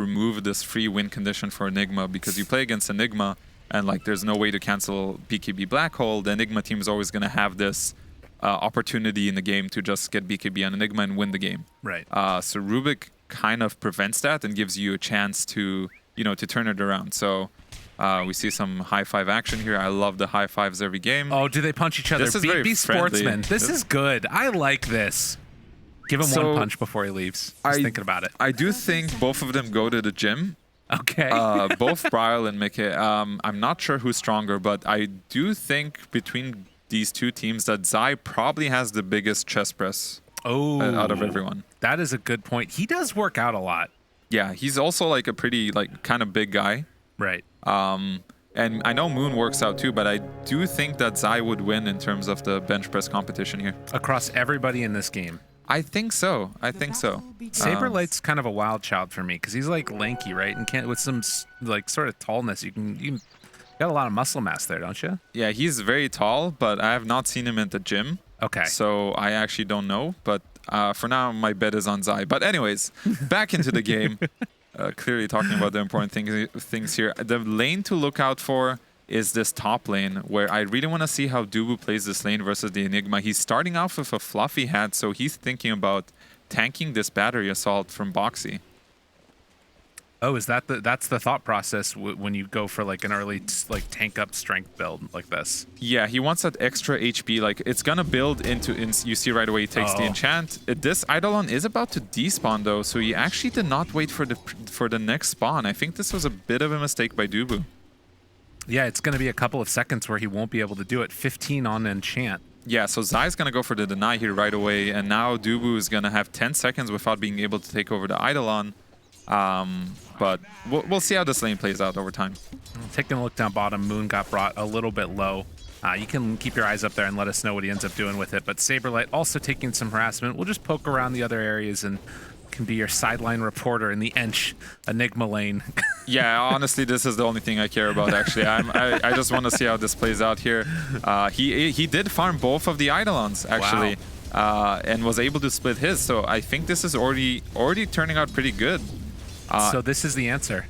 remove this free win condition for Enigma, because you play against Enigma and like there's no way to cancel BKB Black Hole. The Enigma team is always going to have this opportunity in the game to just get BKB on Enigma and win the game. Right. So Rubik kind of prevents that and gives you a chance to, to turn it around. So we see some high five action here. I love the high fives every game. Oh, do they punch each other? This is very be friendly. Sportsman. This is good. I like this. Give him one punch before he leaves. Just thinking about it. I do think both of them go to the gym. Okay. Both Bryle and Mickey. I'm not sure who's stronger, but I do think between these two teams that Zai probably has the biggest chest press out of everyone. That is a good point. He does work out a lot. Yeah, he's also like a pretty kind of big guy. Right. And I know Moon works out too, but I do think that Zai would win in terms of the bench press competition here. Across everybody in this game. I think so. Saberlight's kind of a wild child for me because he's like lanky, right? And can't with some like sort of tallness. You got a lot of muscle mass there, don't you? Yeah, he's very tall, but I have not seen him at the gym. Okay. So I actually don't know, but for now my bet is on Zai. But anyways, back into the game. Clearly talking about the important things here. The lane to look out for is this top lane, where I really want to see how Dubu plays this lane versus the Enigma. He's starting off with a fluffy hat, so he's thinking about tanking this battery assault from Boxy. Oh, is that's the thought process when you go for like an early tank up strength build like this? Yeah, he wants that extra HP. Like it's gonna build into. You see right away he takes the enchant. This Eidolon is about to despawn though, so he actually did not wait for the next spawn. I think this was a bit of a mistake by Dubu. Yeah, it's going to be a couple of seconds where he won't be able to do it. 15 on enchant. Yeah, so Zai's going to go for the deny here right away, and now Dubu is going to have 10 seconds without being able to take over the Eidolon. But we'll see how this lane plays out over time. Taking a look down bottom, Moon got brought a little bit low. You can keep your eyes up there and let us know what he ends up doing with it. But Saberlight also taking some harassment. We'll just poke around the other areas and can be your sideline reporter in the Enigma lane. Yeah, honestly, this is the only thing I care about, actually. I just want to see how this plays out here. He did farm both of the Eidolons, actually, and was able to split his. So I think this is already turning out pretty good. So this is the answer.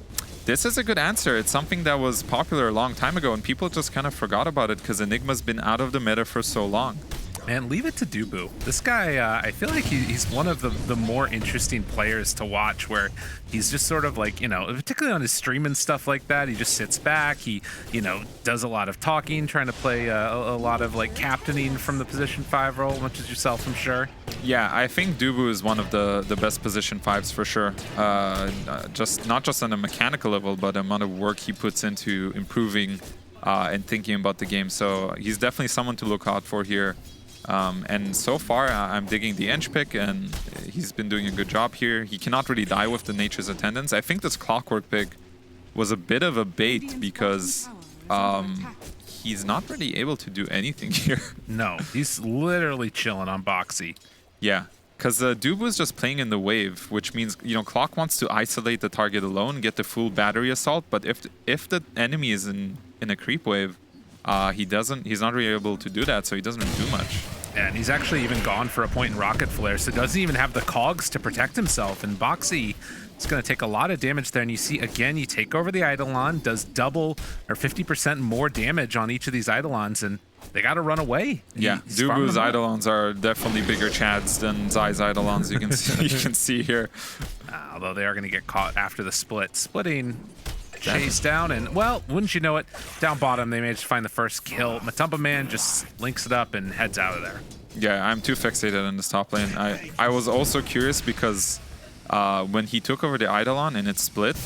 This is a good answer. It's something that was popular a long time ago, and people just kind of forgot about it because Enigma's been out of the meta for so long. Man, leave it to Dubu. This guy, I feel like he's one of the more interesting players to watch, where he's just sort of like, particularly on his stream and stuff like that, he just sits back. He, does a lot of talking, trying to play a lot of like captaining from the position 5 role, much as yourself, I'm sure. Yeah, I think Dubu is one of the best position 5s for sure. Not just on a mechanical level, but the amount of work he puts into improving and thinking about the game. So he's definitely someone to look out for here. And so far, I'm digging the Ench pick, and he's been doing a good job here. He cannot really die with the Nature's Attendance. I think this Clockwork pick was a bit of a bait because he's not really able to do anything here. No, he's literally chilling on Boxy. Yeah, because Dubu is just playing in the wave, which means, Clock wants to isolate the target alone, get the full battery assault, but if the enemy is in a creep wave, he's not really able to do that, so he doesn't really do much. And he's actually even gone for a point in Rocket Flare, so doesn't even have the cogs to protect himself. And Boxy is going to take a lot of damage there. And you see, again, you take over the Eidolon, does double or 50% more damage on each of these Eidolons, and they got to run away. Yeah, Dubu's Eidolons are definitely bigger chads than Zai's Eidolons. You can see here. Although they are going to get caught after the split. Splitting, chase down, and well, wouldn't you know it, down bottom they managed to find the first kill. Matumba Man just links it up and heads out of there. Yeah, I'm too fixated on this top lane. I was also curious because when he took over the Eidolon and it split,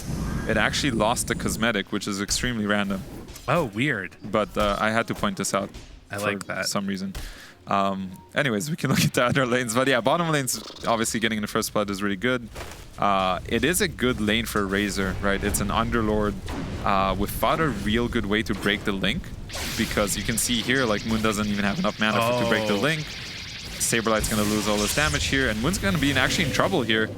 it actually lost the cosmetic, which is extremely random. Oh, weird. But I had to point this out. I like that. For some reason. Anyways, we can look at the other lanes. But yeah, bottom lane's obviously getting in the first blood is really good. It is a good lane for Razor, right? It's an Underlord without a real good way to break the link, because you can see here, like, Moon doesn't even have enough mana to break the link. Saberlight's going to lose all this damage here, and Moon's going to be actually in trouble here.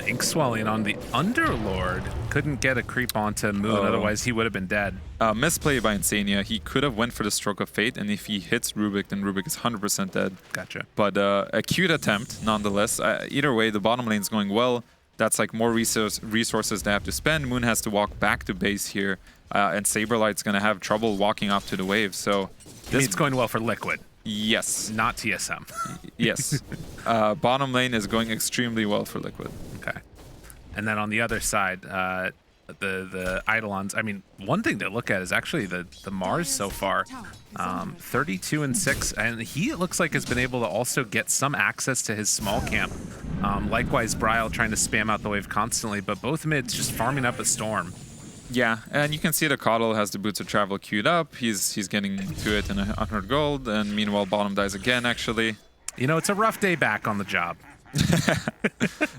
Ink Swelling on the Underlord. Couldn't get a creep onto Moon, otherwise he would have been dead. Misplay by Insania. He could have went for the Stroke of Fate, and if he hits Rubik, then Rubik is 100% dead. Gotcha. But a cute attempt, nonetheless. Either way, the bottom lane's going well. that's like more resources they have to spend. Moon has to walk back to base here, and Saberlight's going to have trouble walking up to the wave. So this, it's going well for Liquid. Yes. Not TSM. Yes. Bottom lane is going extremely well for Liquid. Okay. And then on the other side, the Eidolons, I mean, one thing to look at is actually the Mars so far. 32-6, and he, it looks like, has been able to also get some access to his small camp. Likewise, Bryle trying to spam out the wave constantly, but both mids just farming up a storm. Yeah, and you can see the Coddle has the Boots of Travel queued up. He's getting to it in 100 gold, and meanwhile bottom dies again, actually. You know, it's a rough day back on the job.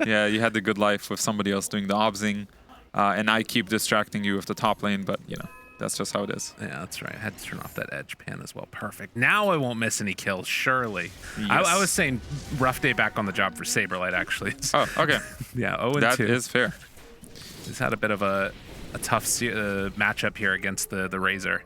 Yeah, you had the good life with somebody else doing the obsing, and I keep distracting you with the top lane, but, you know, that's just how it is. Yeah, that's right. I had to turn off that edge pan as well. Perfect. Now I won't miss any kills, surely. Yes. I was saying rough day back on the job for Saberlight, actually. Oh, okay. Yeah, 0-2. That is fair. He's had a bit of a tough matchup here against the Razor.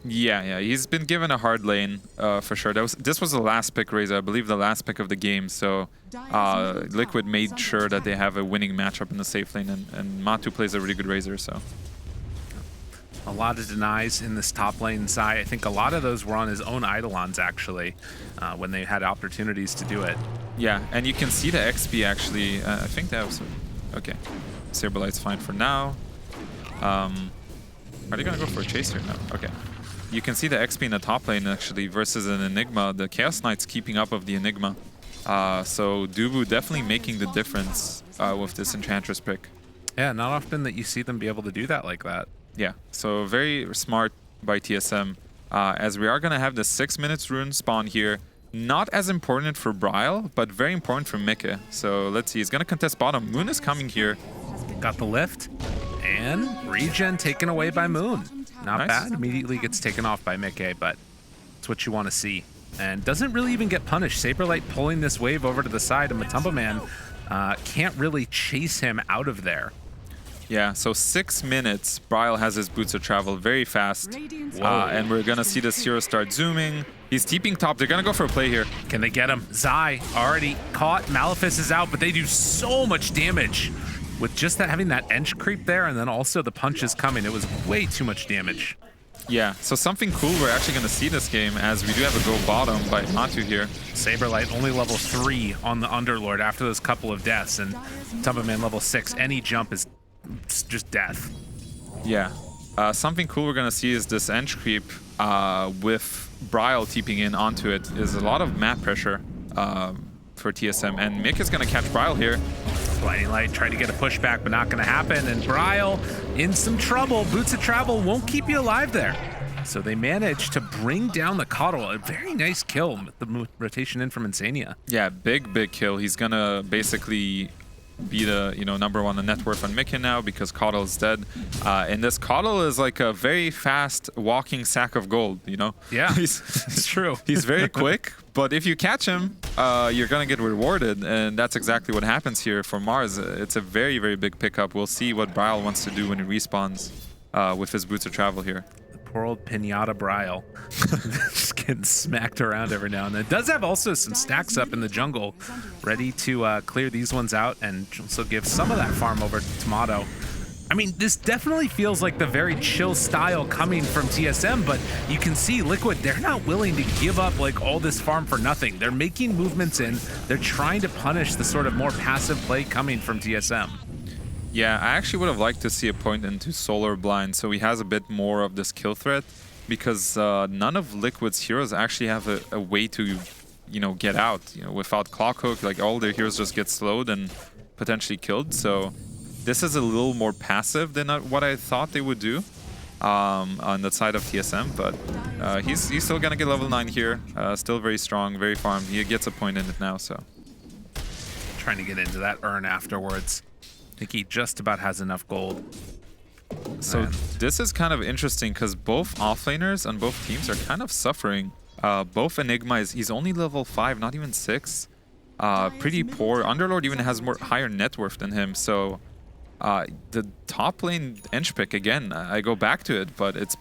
Yeah, he's been given a hard lane for sure. This was the last pick, Razor, I believe the last pick of the game, so Liquid made sure that they have a winning matchup in the safe lane, and Matu plays a really good Razor, so. A lot of denies in this top lane side. I think a lot of those were on his own Eidolons, actually, when they had opportunities to do it. Yeah, and you can see the XP, actually. I think that was... Okay. Saberlight's fine for now. Are they going to go for a chase here? No. Okay. You can see the XP in the top lane, actually, versus an Enigma. The Chaos Knight's keeping up of the Enigma. So Dubu definitely making the difference with this Enchantress pick. Yeah, not often that you see them be able to do that like that. Yeah, so very smart by TSM. As we are going to have the 6 minutes rune spawn here. Not as important for Bryle, but very important for Mikke. So let's see, he's going to contest bottom. Moon is coming here. Got the lift, and regen taken away by Moon. Not Nice. bad. Immediately gets taken off by Mikke, but it's what you want to see. And doesn't really even get punished. Saberlight pulling this wave over to the side, and Matumba Man can't really chase him out of there. Yeah, so 6 minutes. Bryle has his Boots of Travel very fast. And we're going to see this hero start zooming. He's TPing top. They're going to go for a play here. Can they get him? Zai already caught. Malefice is out, but they do so much damage. With just that, having that Ench creep there, and then also the punches coming, it was way too much damage. Yeah, so something cool we're actually going to see this game, as we do have a go bottom by Matu here. Saberlight only level 3 on the Underlord after those couple of deaths, and Matumba Man level 6. Any jump is just death. Yeah. Something cool we're going to see is this Ench creep with Bryle TPing in onto it is a lot of map pressure for TSM, and Mick is going to catch Bryle here. Blinding Light tried to get a pushback, but not going to happen, and Bryle in some trouble. Boots of Travel won't keep you alive there. So they managed to bring down the Coddle. A very nice kill with the rotation in from Insania. Yeah, big kill. He's going to basically be the #1 on net worth on Mickey now because Coddle is dead. And this Coddle is like a very fast walking sack of gold, you know? Yeah, it's true. He's very quick, but if you catch him, you're gonna get rewarded, and that's exactly what happens here for Mars. It's a very big pickup. We'll see what Bryle wants to do when he respawns with his Boots of Travel here. Poor old Pinata Bryle. Just getting smacked around every now and then. Does have also some stacks up in the jungle, ready to clear these ones out and also give some of that farm over to Tomato. I mean, this definitely feels like the very chill style coming from TSM, but you can see Liquid, they're not willing to give up like all this farm for nothing. They're making movements in. They're trying to punish the sort of more passive play coming from TSM. Yeah, I actually would have liked to see a point into Solar Blind so he has a bit more of this kill threat, because none of Liquid's heroes actually have a way to, get out. Without Clock Hook, like all their heroes just get slowed and potentially killed. So this is a little more passive than what I thought they would do on the side of TSM, but he's still gonna get level 9 here. Still very strong, very farmed. He gets a point in it now, so. Trying to get into that urn afterwards. I think he just about has enough gold. So this is kind of interesting because both offlaners on both teams are kind of suffering. Both Enigma he's only level 5, not even 6. Pretty poor. Underlord even has higher net worth than him. So the top lane Ench pick again. I go back to it, but it's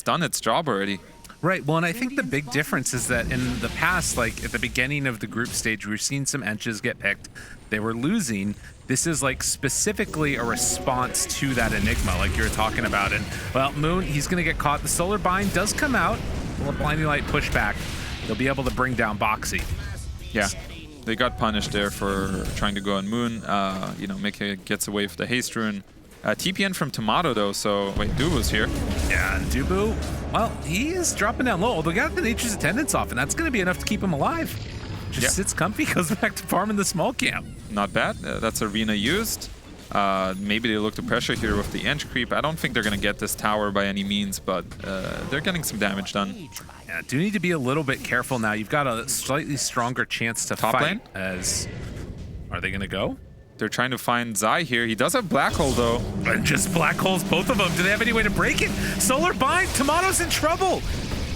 done its job already. Right. Well, and I think the big difference is that in the past, like at the beginning of the group stage, we were seeing some enches get picked. They were losing. This is like specifically a response to that Enigma, like you were talking about. And well, Moon, he's going to get caught. The Solar Bind does come out. A little Blinding Light pushback. They'll be able to bring down Boxy. Yeah. They got punished there for trying to go on Moon. You know, Mickey gets away with the Haste Rune. TPN from Tomato, though, so... Wait, Dubu's here. Yeah, and Dubu, well, he is dropping down low. Although got the Nature's Attendance off, and that's going to be enough to keep him alive. Just sits comfy, goes back to farming the small camp. Not bad. That's Arena used. Maybe they look to pressure here with the Ench creep. I don't think they're going to get this tower by any means, but they're getting some damage done. Yeah, do need to be a little bit careful now. You've got a slightly stronger chance to Top fight. lane? As are they going to go? They're trying to find Zai here. He does have Black Hole, though. And just black holes, both of them. Do they have any way to break it? Solar Bind, Tomato's in trouble.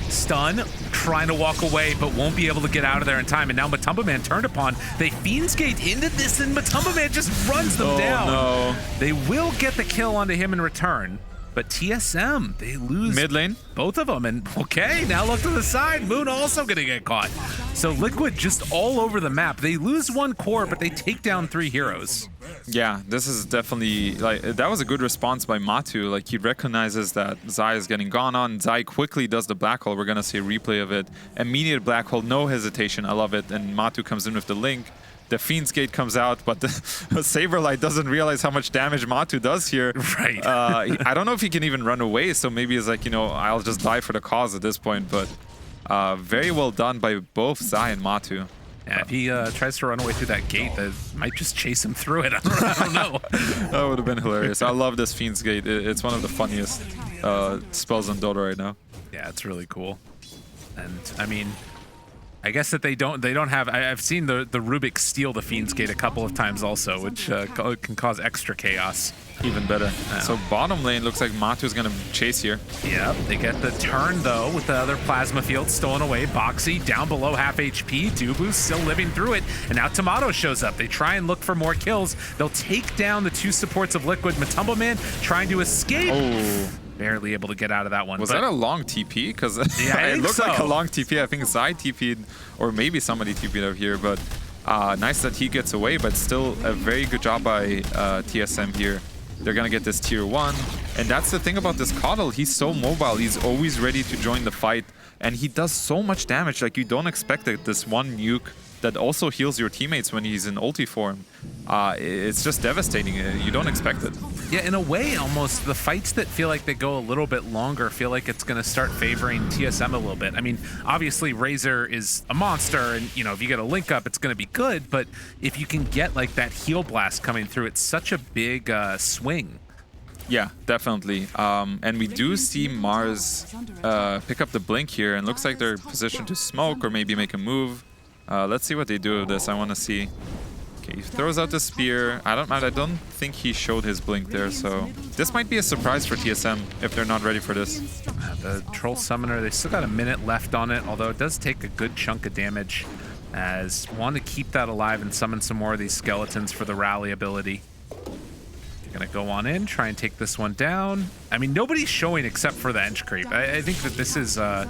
Stun, trying to walk away, but won't be able to get out of there in time. And now Matumba Man turned upon. They Fiend's Gate into this, and Matumba Man just runs them down. No. They will get the kill onto him in return. But TSM, they lose Mid lane. both of them. And okay, now look to the side. Moon also going to get caught. So Liquid just all over the map. They lose one core, but they take down 3 heroes. Yeah, this is definitely... like that was a good response by Matu. Like, he recognizes that Zai is getting gone on. Zai quickly does the Black Hole. We're going to see a replay of it. Immediate Black Hole, no hesitation. I love it. And Matu comes in with the Link. The Fiend's Gate comes out, but the Saberlight doesn't realize how much damage Matu does here. Right. I don't know if he can even run away, so maybe it's like, you know, I'll just die for the cause at this point. But very well done by both Zai and Matu. Yeah, if he tries to run away through that gate, that might just chase him through it. I don't know. That would have been hilarious. I love this Fiend's Gate. It's one of the funniest spells on Dota right now. Yeah, it's really cool. And I mean, I guess that they don't have. I've seen the Rubik steal the Fiend's Gate a couple of times also, which can cause extra chaos. Even better. So bottom lane looks like Matu's gonna chase here. Yep, they get the turn though with the other plasma field stolen away. Boxy down below half HP. Dubu still living through it, and now Tomato shows up. They try and look for more kills. They'll take down the 2 supports of Liquid. Matumba Man trying to escape. Oh. Barely able to get out of that one. Was that a long TP? Because yeah, it looked so. like a long TP. I think Zai TP'd, or maybe somebody TP'd out here, but nice that he gets away, but still a very good job by TSM here. They're going to get this tier 1. And that's the thing about this Coddle. He's so mobile. He's always ready to join the fight. And he does so much damage. Like, you don't expect it. This one nuke that also heals your teammates when he's in ulti form. It's just devastating. You don't expect it. Yeah, in a way, almost the fights that feel like they go a little bit longer feel like it's going to start favoring TSM a little bit. I mean, obviously, Razor is a monster, and, you know, if you get a link up, it's going to be good. But if you can get, like, that heal blast coming through, it's such a big swing. Yeah, definitely. And we do see Mars pick up the blink here, and looks like they're positioned to smoke or maybe make a move. Let's see what they do with this. I want to see. Okay, he throws out the spear. I don't think he showed his blink there, so this might be a surprise for TSM if they're not ready for this. The Troll Summoner, they still got a minute left on it, although it does take a good chunk of damage, as want to keep that alive and summon some more of these skeletons for the rally ability. They're gonna go on in, try and take this one down. I mean, nobody's showing except for the Ench creep. I think that this is a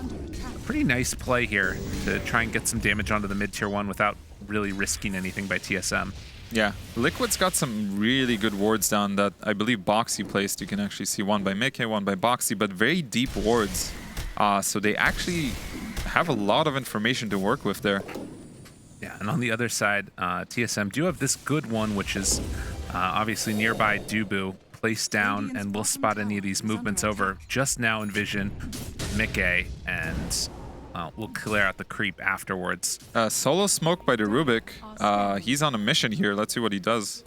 pretty nice play here to try and get some damage onto the mid tier 1 without really risking anything by TSM. Yeah, Liquid's got some really good wards down that I believe Boxy placed. You can actually see one by Mickey, one by Boxy, but very deep wards. So they actually have a lot of information to work with there. Yeah, and on the other side, TSM do have this good one, which is obviously nearby Dubu, placed down, and we'll spot any of these movements over. Just now envision Mickey, and we'll clear out the creep afterwards. Solo smoke by the Rubik. He's on a mission here. Let's see what he does.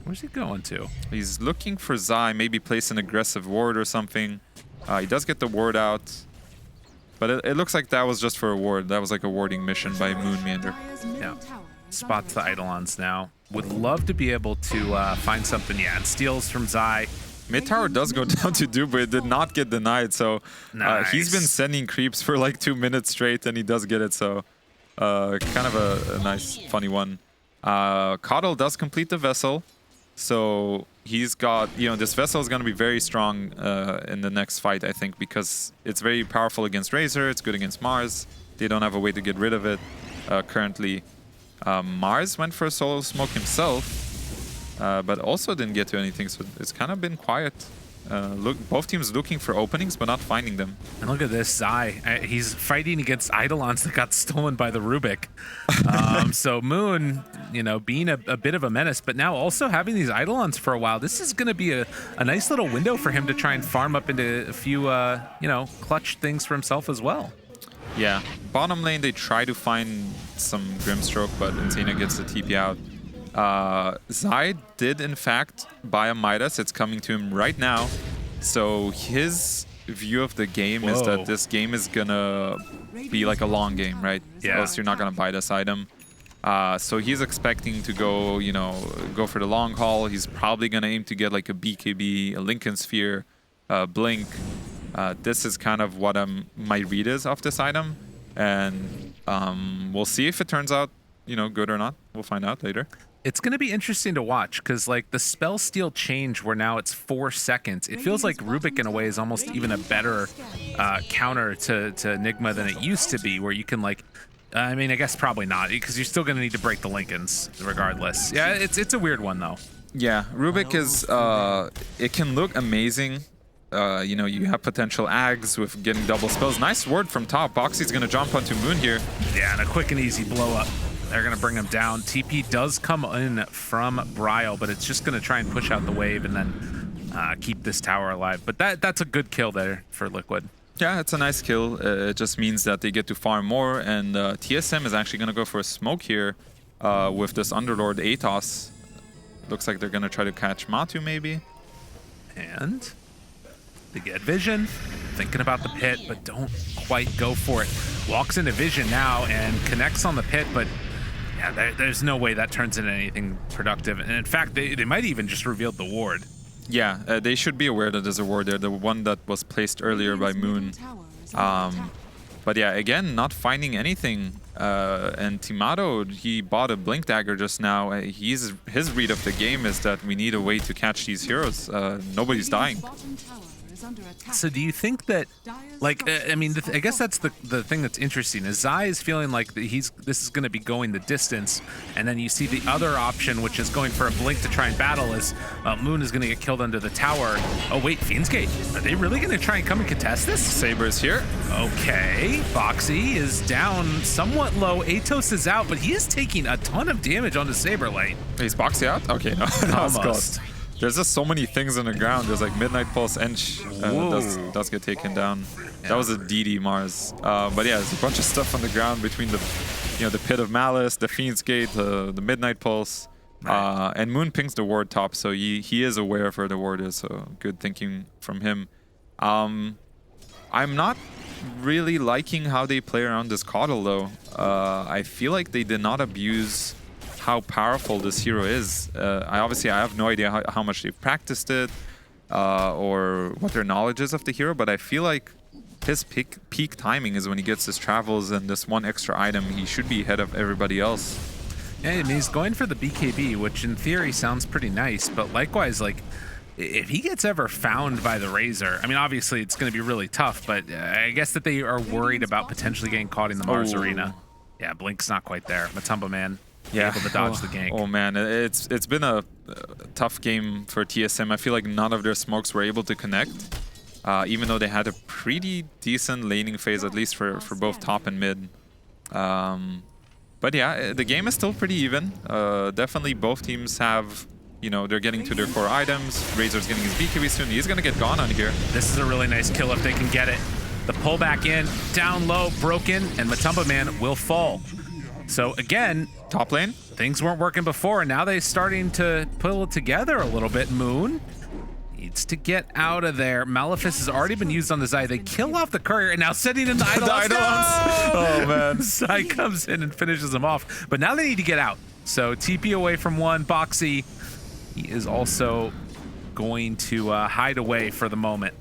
Where's he going to? He's looking for Zai, maybe place an aggressive ward or something. He does get the ward out. But it looks like that was just for a ward. That was like a warding mission by Moon Meander. Yeah. Spots the Eidolons now. Would love to be able to find something. Yeah, and steals from Zai. Mid tower does go down to Dubu, but it did not get denied. So nice. He's been sending creeps for like 2 minutes straight, and he does get it. So kind of a nice, funny one. Coddle does complete the vessel. So he's got, you know, this Vessel is going to be very strong in the next fight, I think, because it's very powerful against Razor. It's good against Mars. They don't have a way to get rid of it currently. Mars went for a solo smoke himself, but also didn't get to anything. So it's kind of been quiet. Both teams looking for openings, but not finding them. And look at this, Zai. He's fighting against Eidolons that got stolen by the Rubik. So Moon, you know, being a bit of a menace, but now also having these Eidolons for a while. This is going to be a nice little window for him to try and farm up into a few, you know, clutch things for himself as well. Yeah, bottom lane, they try to find some Grimstroke, but Insana gets the TP out. Zai did, in fact, buy a Midas. It's coming to him right now. So his view of the game is that this game is gonna be like a long game, right? Yeah. Else you're not gonna buy this item. So he's expecting to go, you know, go for the long haul. He's probably gonna aim to get like a BKB, a Lincoln Sphere, Blink. This is kind of what my read is of this item. And we'll see if it turns out, you know, good or not. We'll find out later. It's going to be interesting to watch because, like, the spell steal change where now it's 4 seconds. It feels like Rubik, in a way, is almost even a better counter to Enigma than it used to be, where you can, like, I mean, I guess probably not, because you're still going to need to break the Lincolns regardless. Yeah, it's a weird one, though. Yeah, Rubik is, it can look amazing. You know, you have potential Ags with getting double spells. Nice word from top. Boxy's going to jump onto Moon here. Yeah, and a quick and easy blow up. They're going to bring him down. TP does come in from Bryle, but it's just going to try and push out the wave and then keep this tower alive. But that's a good kill there for Liquid. Yeah, it's a nice kill. It just means that they get to farm more. And TSM is actually going to go for a smoke here with this Underlord Atos. Looks like they're going to try to catch Matu, maybe. And they get vision. Thinking about the pit, but don't quite go for it. Walks into vision now and connects on the pit, but yeah, there's no way that turns into anything productive. And in fact, they might even just revealed the ward. Yeah, they should be aware that there's a ward there, the one that was placed earlier by Moon. But yeah, again, not finding anything. And Timado, he bought a Blink Dagger just now. His read of the game is that we need a way to catch these heroes. Nobody's dying. So do you think that, like, I mean, I guess that's the thing that's interesting is Zai is feeling like this is going to be going the distance, and then you see the other option, which is going for a blink to try and battle, is Moon is going to get killed under the tower. Oh wait, Fiend's Gate. Are they really going to try and come and contest this? Saber's here. Okay, Foxy is down somewhat low. Atos is out, but he is taking a ton of damage on the Saber lane. Is Boxy out? Okay, no, that was close. There's just so many things on the ground. There's like Midnight Pulse, Ench does get taken down. Yeah. That was a DD Mars. But yeah, there's a bunch of stuff on the ground between the, you know, the Pit of Malice, the Fiend's Gate, the Midnight Pulse, and Moon pings the ward top, so he is aware of where the ward is. So good thinking from him. I'm not really liking how they play around this Coddle though. I feel like they did not abuse how powerful this hero is. I have no idea how much they've practiced it or what their knowledge is of the hero, but I feel like his peak timing is when he gets his travels and this one extra item. He should be ahead of everybody else. Yeah, and he's going for the BKB, which in theory sounds pretty nice, but likewise, like, if he gets ever found by the Razor, I mean, obviously it's going to be really tough, but I guess that they are worried about potentially getting caught in the Mars arena. Yeah, Blink's not quite there. Matumba Man. Yeah, able to dodge the gank. Oh man, it's been a tough game for TSM. I feel like none of their smokes were able to connect, even though they had a pretty decent laning phase, at least for both top and mid. But yeah, the game is still pretty even. Definitely both teams have, you know, they're getting to their core items. Razor's getting his BKB soon. He's gonna get gone on here. This is a really nice kill if they can get it. The pull back in, down low, broken, and Matumba Man will fall. So again, top lane, things weren't working before, and now they're starting to pull it together a little bit. Moon needs to get out of there. Malefice has already been used on the Zai. They kill off the courier, and now sending in the Eidolons. Oh man, Zai comes in and finishes him off. But now they need to get out. So TP away from one. Boxy, he is also going to hide away for the moment.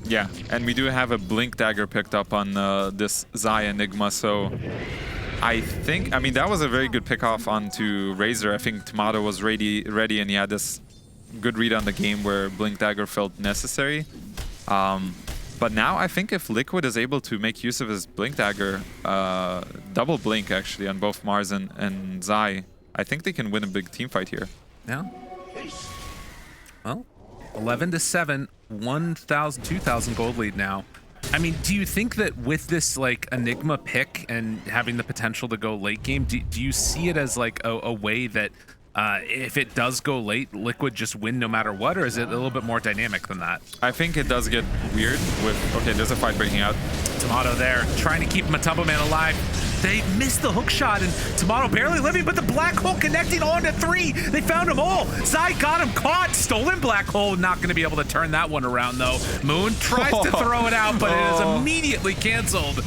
Yeah, and we do have a Blink Dagger picked up on this Zai Enigma, so I mean, that was a very good pick off onto Razor. I think Tomato was ready and he had this good read on the game where Blink Dagger felt necessary. But now I think if Liquid is able to make use of his Blink Dagger, double Blink actually on both Mars and Zai, I think they can win a big team fight here. Yeah. Well, 11-7, 1,000, 2,000 gold lead now. I mean, do you think that with this like Enigma pick and having the potential to go late game, do you see it as like a way that if it does go late, Liquid just win no matter what, or is it a little bit more dynamic than that? I think it does get weird with, okay, there's a fight breaking out. Tomato there, trying to keep Matumbo Man alive. They missed the hook shot, and Tomato barely living, but the black hole connecting on to 3. They found them all. Zai got him caught. Stolen black hole. Not going to be able to turn that one around, though. Moon tries to throw it out, but it is immediately canceled.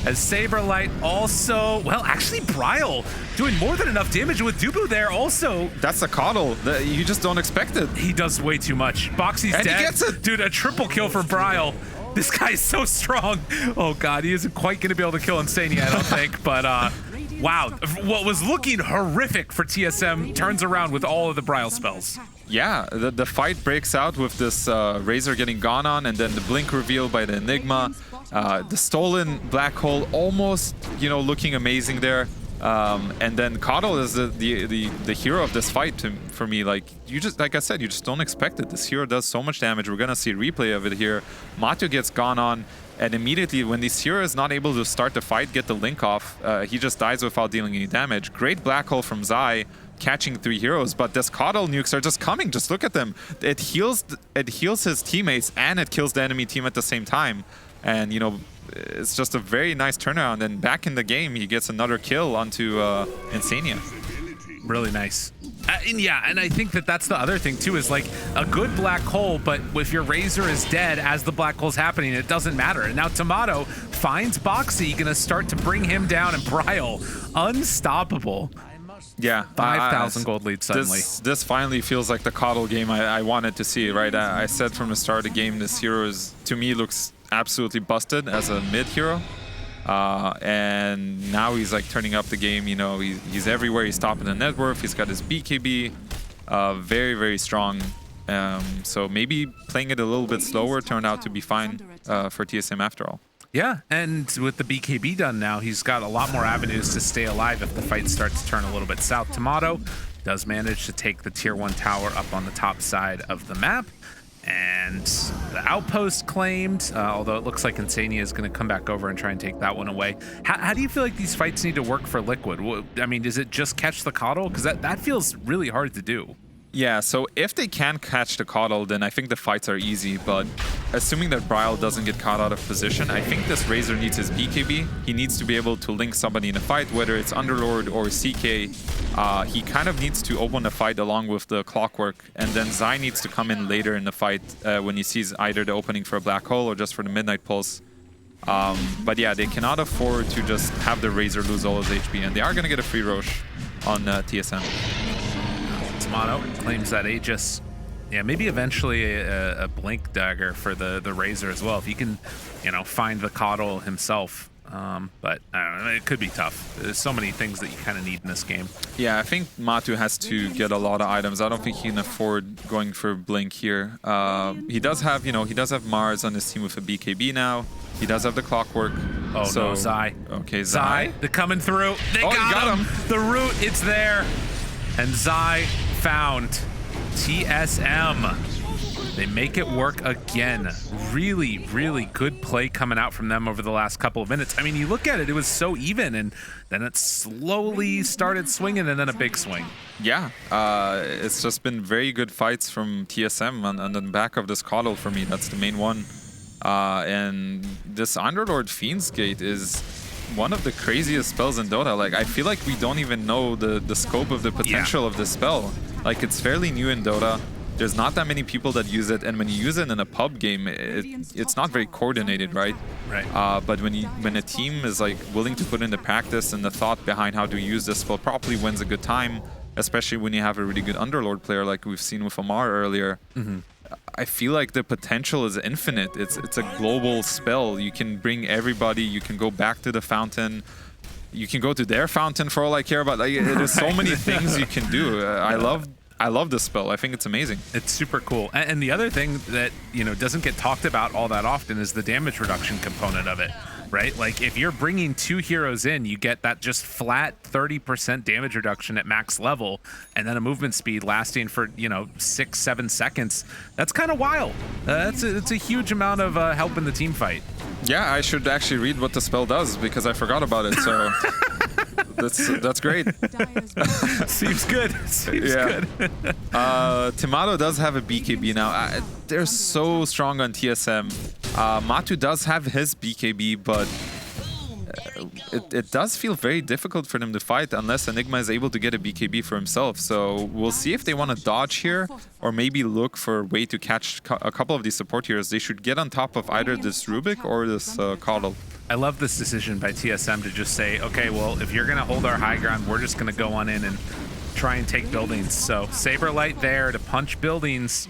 As Saberlight also, well, actually, Bryle doing more than enough damage with Dubu there also. That's a coddle. You just don't expect it. He does way too much. Boxy's and dead. He gets it. Dude, a triple kill for Bryle. This guy is so strong. Oh, God, he isn't quite going to be able to kill Insania, I don't think. But, wow, what was looking horrific for TSM turns around with all of the Bryle spells. Yeah, the fight breaks out with this Razor getting gone on, and then the blink reveal by the Enigma. The stolen black hole almost, you know, looking amazing there. And then Coddle is the hero of this fight for me. Like I said, you just don't expect it. This hero does so much damage. We're gonna see a replay of it here. Matu gets gone on, and immediately when this hero is not able to start the fight, get the link off, he just dies without dealing any damage. Great black hole from Zai, catching 3 heroes, but this Coddle nukes are just coming. Just look at them. It heals his teammates and it kills the enemy team at the same time. And you know, it's just a very nice turnaround. And back in the game, he gets another kill onto Insania. Really nice. And yeah, and I think that that's the other thing too, is like a good black hole, but if your Razor is dead as the black hole's happening, it doesn't matter. And now Tomato finds Boxy, gonna start to bring him down, and Bryle, unstoppable. Yeah, 5,000 gold lead suddenly. This finally feels like the Coddle game I wanted to see, right? I said from the start of the game, this hero is, to me, looks absolutely busted as a mid hero. And now he's like turning up the game, you know, he's everywhere. He's top in the net worth. He's got his BKB, very, very strong. So maybe playing it a little bit slower turned out to be fine for TSM after all. Yeah, and with the BKB done now, he's got a lot more avenues to stay alive if the fight starts to turn a little bit south. Tomato does manage to take the tier 1 tower up on the top side of the map. And the outpost claimed, although it looks like Insania is going to come back over and try and take that one away. How do you feel like these fights need to work for Liquid? I mean, does it just catch the Coddle? Because that feels really hard to do. Yeah, so if they can catch the Coddle, then I think the fights are easy. But assuming that Bryle doesn't get caught out of position, I think this Razor needs his BKB. He needs to be able to link somebody in a fight, whether it's Underlord or CK. He kind of needs to open the fight along with the Clockwork. And then Zai needs to come in later in the fight when he sees either the opening for a Black Hole or just for the Midnight Pulse. But yeah, they cannot afford to just have the Razor lose all his HP. And they are going to get a free Roche on TSM. Tomato claims that Aegis, yeah, maybe eventually a Blink Dagger for the Razor as well, if he can, you know, find the Coddle himself. But I don't know, it could be tough. There's so many things that you kind of need in this game. Yeah, I think Matu has to get a lot of items. I don't think he can afford going for Blink here. He does have, you know, he does have Mars on his team with a BKB now. He does have the Clockwork. Oh so, no, Zai. Okay, Zai. They're coming through. They got him. The root, it's there. And Zai found TSM. They make it work again. Really, really good play coming out from them over the last couple of minutes. I mean, you look at it, it was so even, and then it slowly started swinging, and then a big swing. Yeah, it's just been very good fights from TSM on the back of this Coddle for me. That's the main one. And this Underlord Fiend's Gate is one of the craziest spells in Dota. Like, I feel like we don't even know the scope of the potential of this spell. Like, it's fairly new in Dota. There's not that many people that use it, and when you use it in a pub game, it's not very coordinated, right? Right. But when a team is like willing to put in the practice and the thought behind how to use this spell properly, wins a good time, especially when you have a really good Underlord player like we've seen with Amar earlier. I feel like the potential is infinite. It's a global spell. You can bring everybody. You can go back to the fountain. You can go to their fountain for all I care about. Like, there's so many things you can do. I love I love this spell. I think it's amazing. It's super cool. And the other thing that, you know, doesn't get talked about all that often is the damage reduction component of it, right? Like if you're bringing 2 heroes in, you get that just flat 30% damage reduction at max level, and then a movement speed lasting for, you know, 6-7 seconds. That's kind of wild. It's a huge amount of help in the team fight. Yeah, I should actually read what the spell does because I forgot about it. So that's great. Seems good. Seems good. Timado does have a BKB now. They're so strong on TSM. Matu does have his BKB, but it does feel very difficult for them to fight unless Enigma is able to get a BKB for himself. So we'll see if they want to dodge here or maybe look for a way to catch a couple of these support heroes. They should get on top of either this Rubik or this Coddle. I love this decision by TSM to just say, okay, well, if you're going to hold our high ground, we're just going to go on in and try and take buildings. So Saberlight there to punch buildings,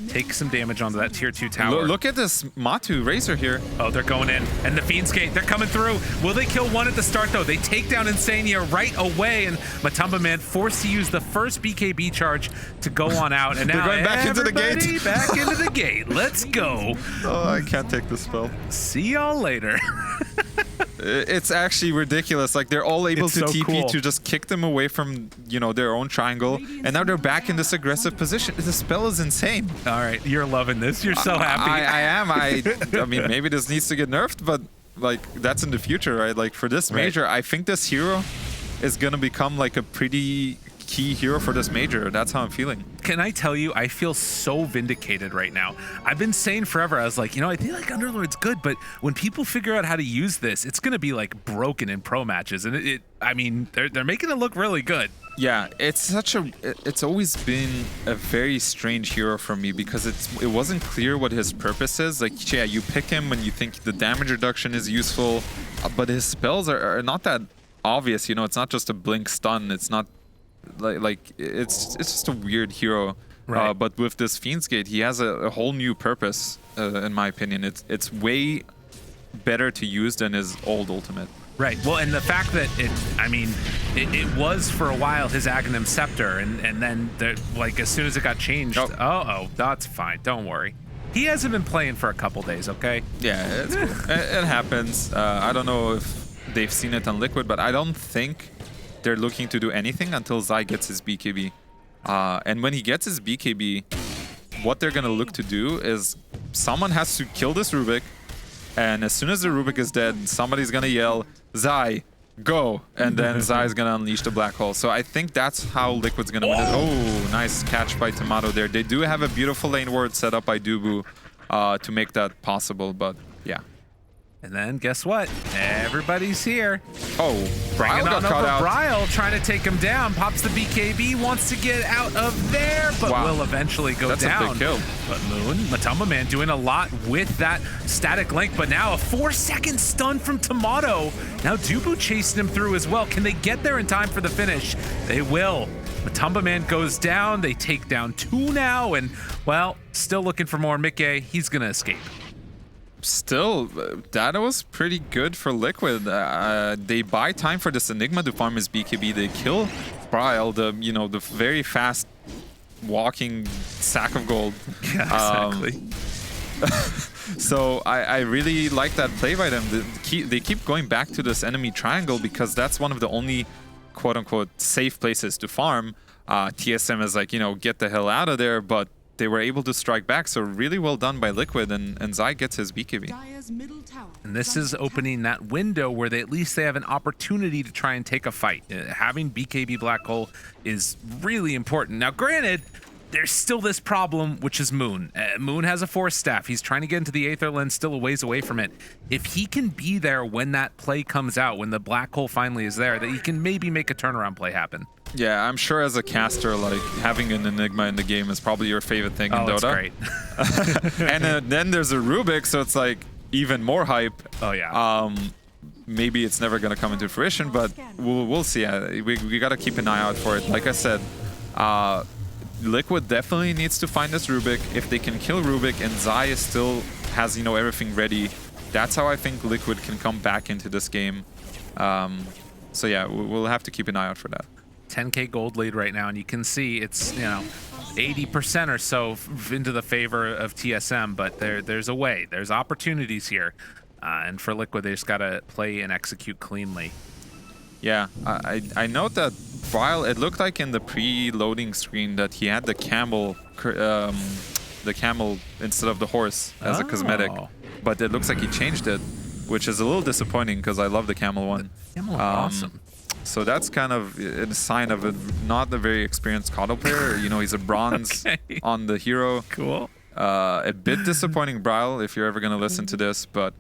take some damage onto that tier 2 tower. Look at this Matu Razor here. Oh, they're going in. And the Fiend's Gate, they're coming through. Will they kill one at the start, though? They take down Insania right away, and Matumba Man forced to use the first BKB charge to go on out. And now they're going back into the gate. Back into the gate. Let's go. Oh, I can't take the spell. See y'all later. It's actually ridiculous. Like they're all able to so TP cool. to just kick them away from, you know, their own triangle, and now they're back in this aggressive position. The spell is insane. All right, you're loving this. You're so happy. I am. I mean, maybe this needs to get nerfed, but like that's in the future, right? Like for this major, I think this hero is gonna become like a pretty key hero for this major. That's how I'm feeling. Can I tell you, I feel so vindicated right now. I've been saying forever, I was like, you know, I feel like Underlord's good, but when people figure out how to use this, it's going to be like broken in pro matches. And I mean, they're making it look really good. Yeah, it's always been a very strange hero for me because it wasn't clear what his purpose is. Like, yeah, you pick him when you think the damage reduction is useful, but his spells are not that obvious. You know, it's not just a blink stun. It's not like it's just a weird hero. Right. But with this Fiend's Gate, he has a whole new purpose, in my opinion. It's way better to use than his old ultimate. Right. Well, and the fact that it was for a while his Aghanim Scepter, and then like as soon as it got changed, oh, that's fine. Don't worry. He hasn't been playing for a couple days, okay? Yeah, it's cool. It happens. I don't know if they've seen it on Liquid, but I don't think they're looking to do anything until Zai gets his BKB. And when he gets his BKB, what they're going to look to do is someone has to kill this Rubik, and as soon as the Rubik is dead, somebody's going to yell, Zai, go! And then Zai's going to unleash the black hole. So I think that's how Liquid's going to win it. Oh, nice catch by Tomato there. They do have a beautiful lane ward set up by Dubu to make that possible, but yeah. And then guess what? Everybody's here. Oh, Bryle got caught out. Bryle trying to take him down. Pops the BKB, wants to get out of there, but will eventually go down. That's a big kill. But Moon, Matumba Man doing a lot with that static link, but now a 4-second stun from Tomato. Now Dubu chasing him through as well. Can they get there in time for the finish? They will. Matumba Man goes down. They take down 2 now, and well, still looking for more. Mickey, he's gonna escape. Still, that was pretty good for Liquid. They buy time for this Enigma to farm his BKB. They kill Bryle, the very fast walking sack of gold. Yeah, exactly. So I really like that play by them. They keep going back to this enemy triangle because that's one of the only quote-unquote safe places to farm. TSM is like, get the hell out of there, but they were able to strike back, so really well done by Liquid, and Zai gets his BKB. And this is opening that window where they at least have an opportunity to try and take a fight. Having BKB Black Hole is really important. Now, granted, there's still this problem, which is Moon. Moon has a Force Staff. He's trying to get into the Aether Lens, still a ways away from it. If he can be there when that play comes out, when the Black Hole finally is there, that he can maybe make a turnaround play happen. Yeah, I'm sure as a caster, like, having an Enigma in the game is probably your favorite thing in Dota. That's great. And then there's a Rubik, so it's like even more hype. Oh, yeah. Maybe it's never going to come into fruition, but we'll see. We got to keep an eye out for it. Like I said, Liquid definitely needs to find this Rubik. If they can kill Rubik and Zai still has, everything ready, that's how I think Liquid can come back into this game. So yeah, we'll have to keep an eye out for that. 10K gold lead right now, and you can see it's, you know, 80% or so into the favor of TSM, but there's a way. There's opportunities here. And for Liquid, they just got to play and execute cleanly. Yeah, I note that while it looked like in the pre-loading screen that he had the camel instead of the horse as a cosmetic, but it looks like he changed it, which is a little disappointing because I love the camel one. The camel awesome. So that's kind of a sign of not a very experienced Kodo player. You know, he's a bronze on the hero. Cool. A bit disappointing, Bryle, if you're ever going to listen to this, but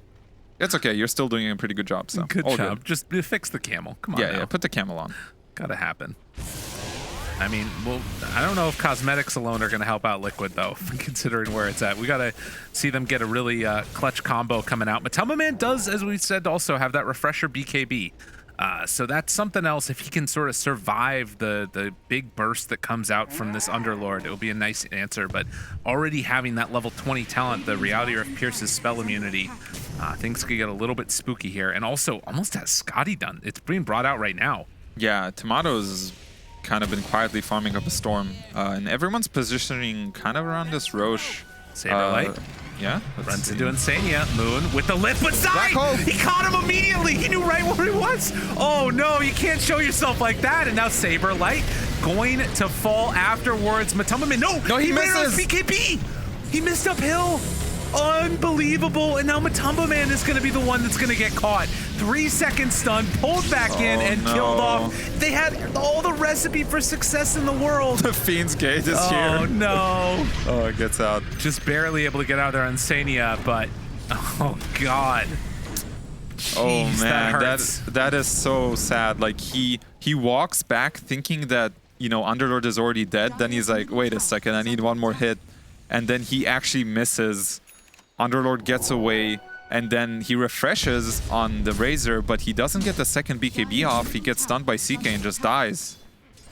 it's okay. You're still doing a pretty good job. So good job. Good. Just fix the camel. Come on. Yeah, put the camel on. Gotta happen. I mean, well, I don't know if cosmetics alone are going to help out Liquid, though, considering where it's at. We got to see them get a really clutch combo coming out. Matumba Man does, as we said, also have that refresher BKB. So that's something else. If he can sort of survive the big burst that comes out from this Underlord, it'll be a nice answer. But already having that level 20 talent, the reality of Pierce's spell immunity, things could get a little bit spooky here. And also almost has Scotty done. It's being brought out right now. Yeah, Tomato's kind of been quietly farming up a storm. And everyone's positioning kind of around this Roche. Saberlight. Yeah. Runs into Insania. Moon with the lift, but Zai! He caught him immediately. He knew right where he was. Oh no, you can't show yourself like that. And now Saberlight going to fall afterwards. Matumba Man, no, he misses. BKB. He missed uphill. Unbelievable. And now Matumba Man is going to be the one that's going to get caught. 3 second stun, pulled back in and killed off. They had all the recipe for success in the world. The Fiend's Gate is here. Oh no. Oh, it gets out. Just barely able to get out there on Sania, but oh god. Jeez, oh man, that that is so sad. Like he walks back thinking that, you know, Underlord is already dead. Then he's like, wait a second, I need one more hit. And then he actually misses. Underlord gets away, and then he refreshes on the Razor, but he doesn't get the second BKB off. He gets stunned by CK and just dies.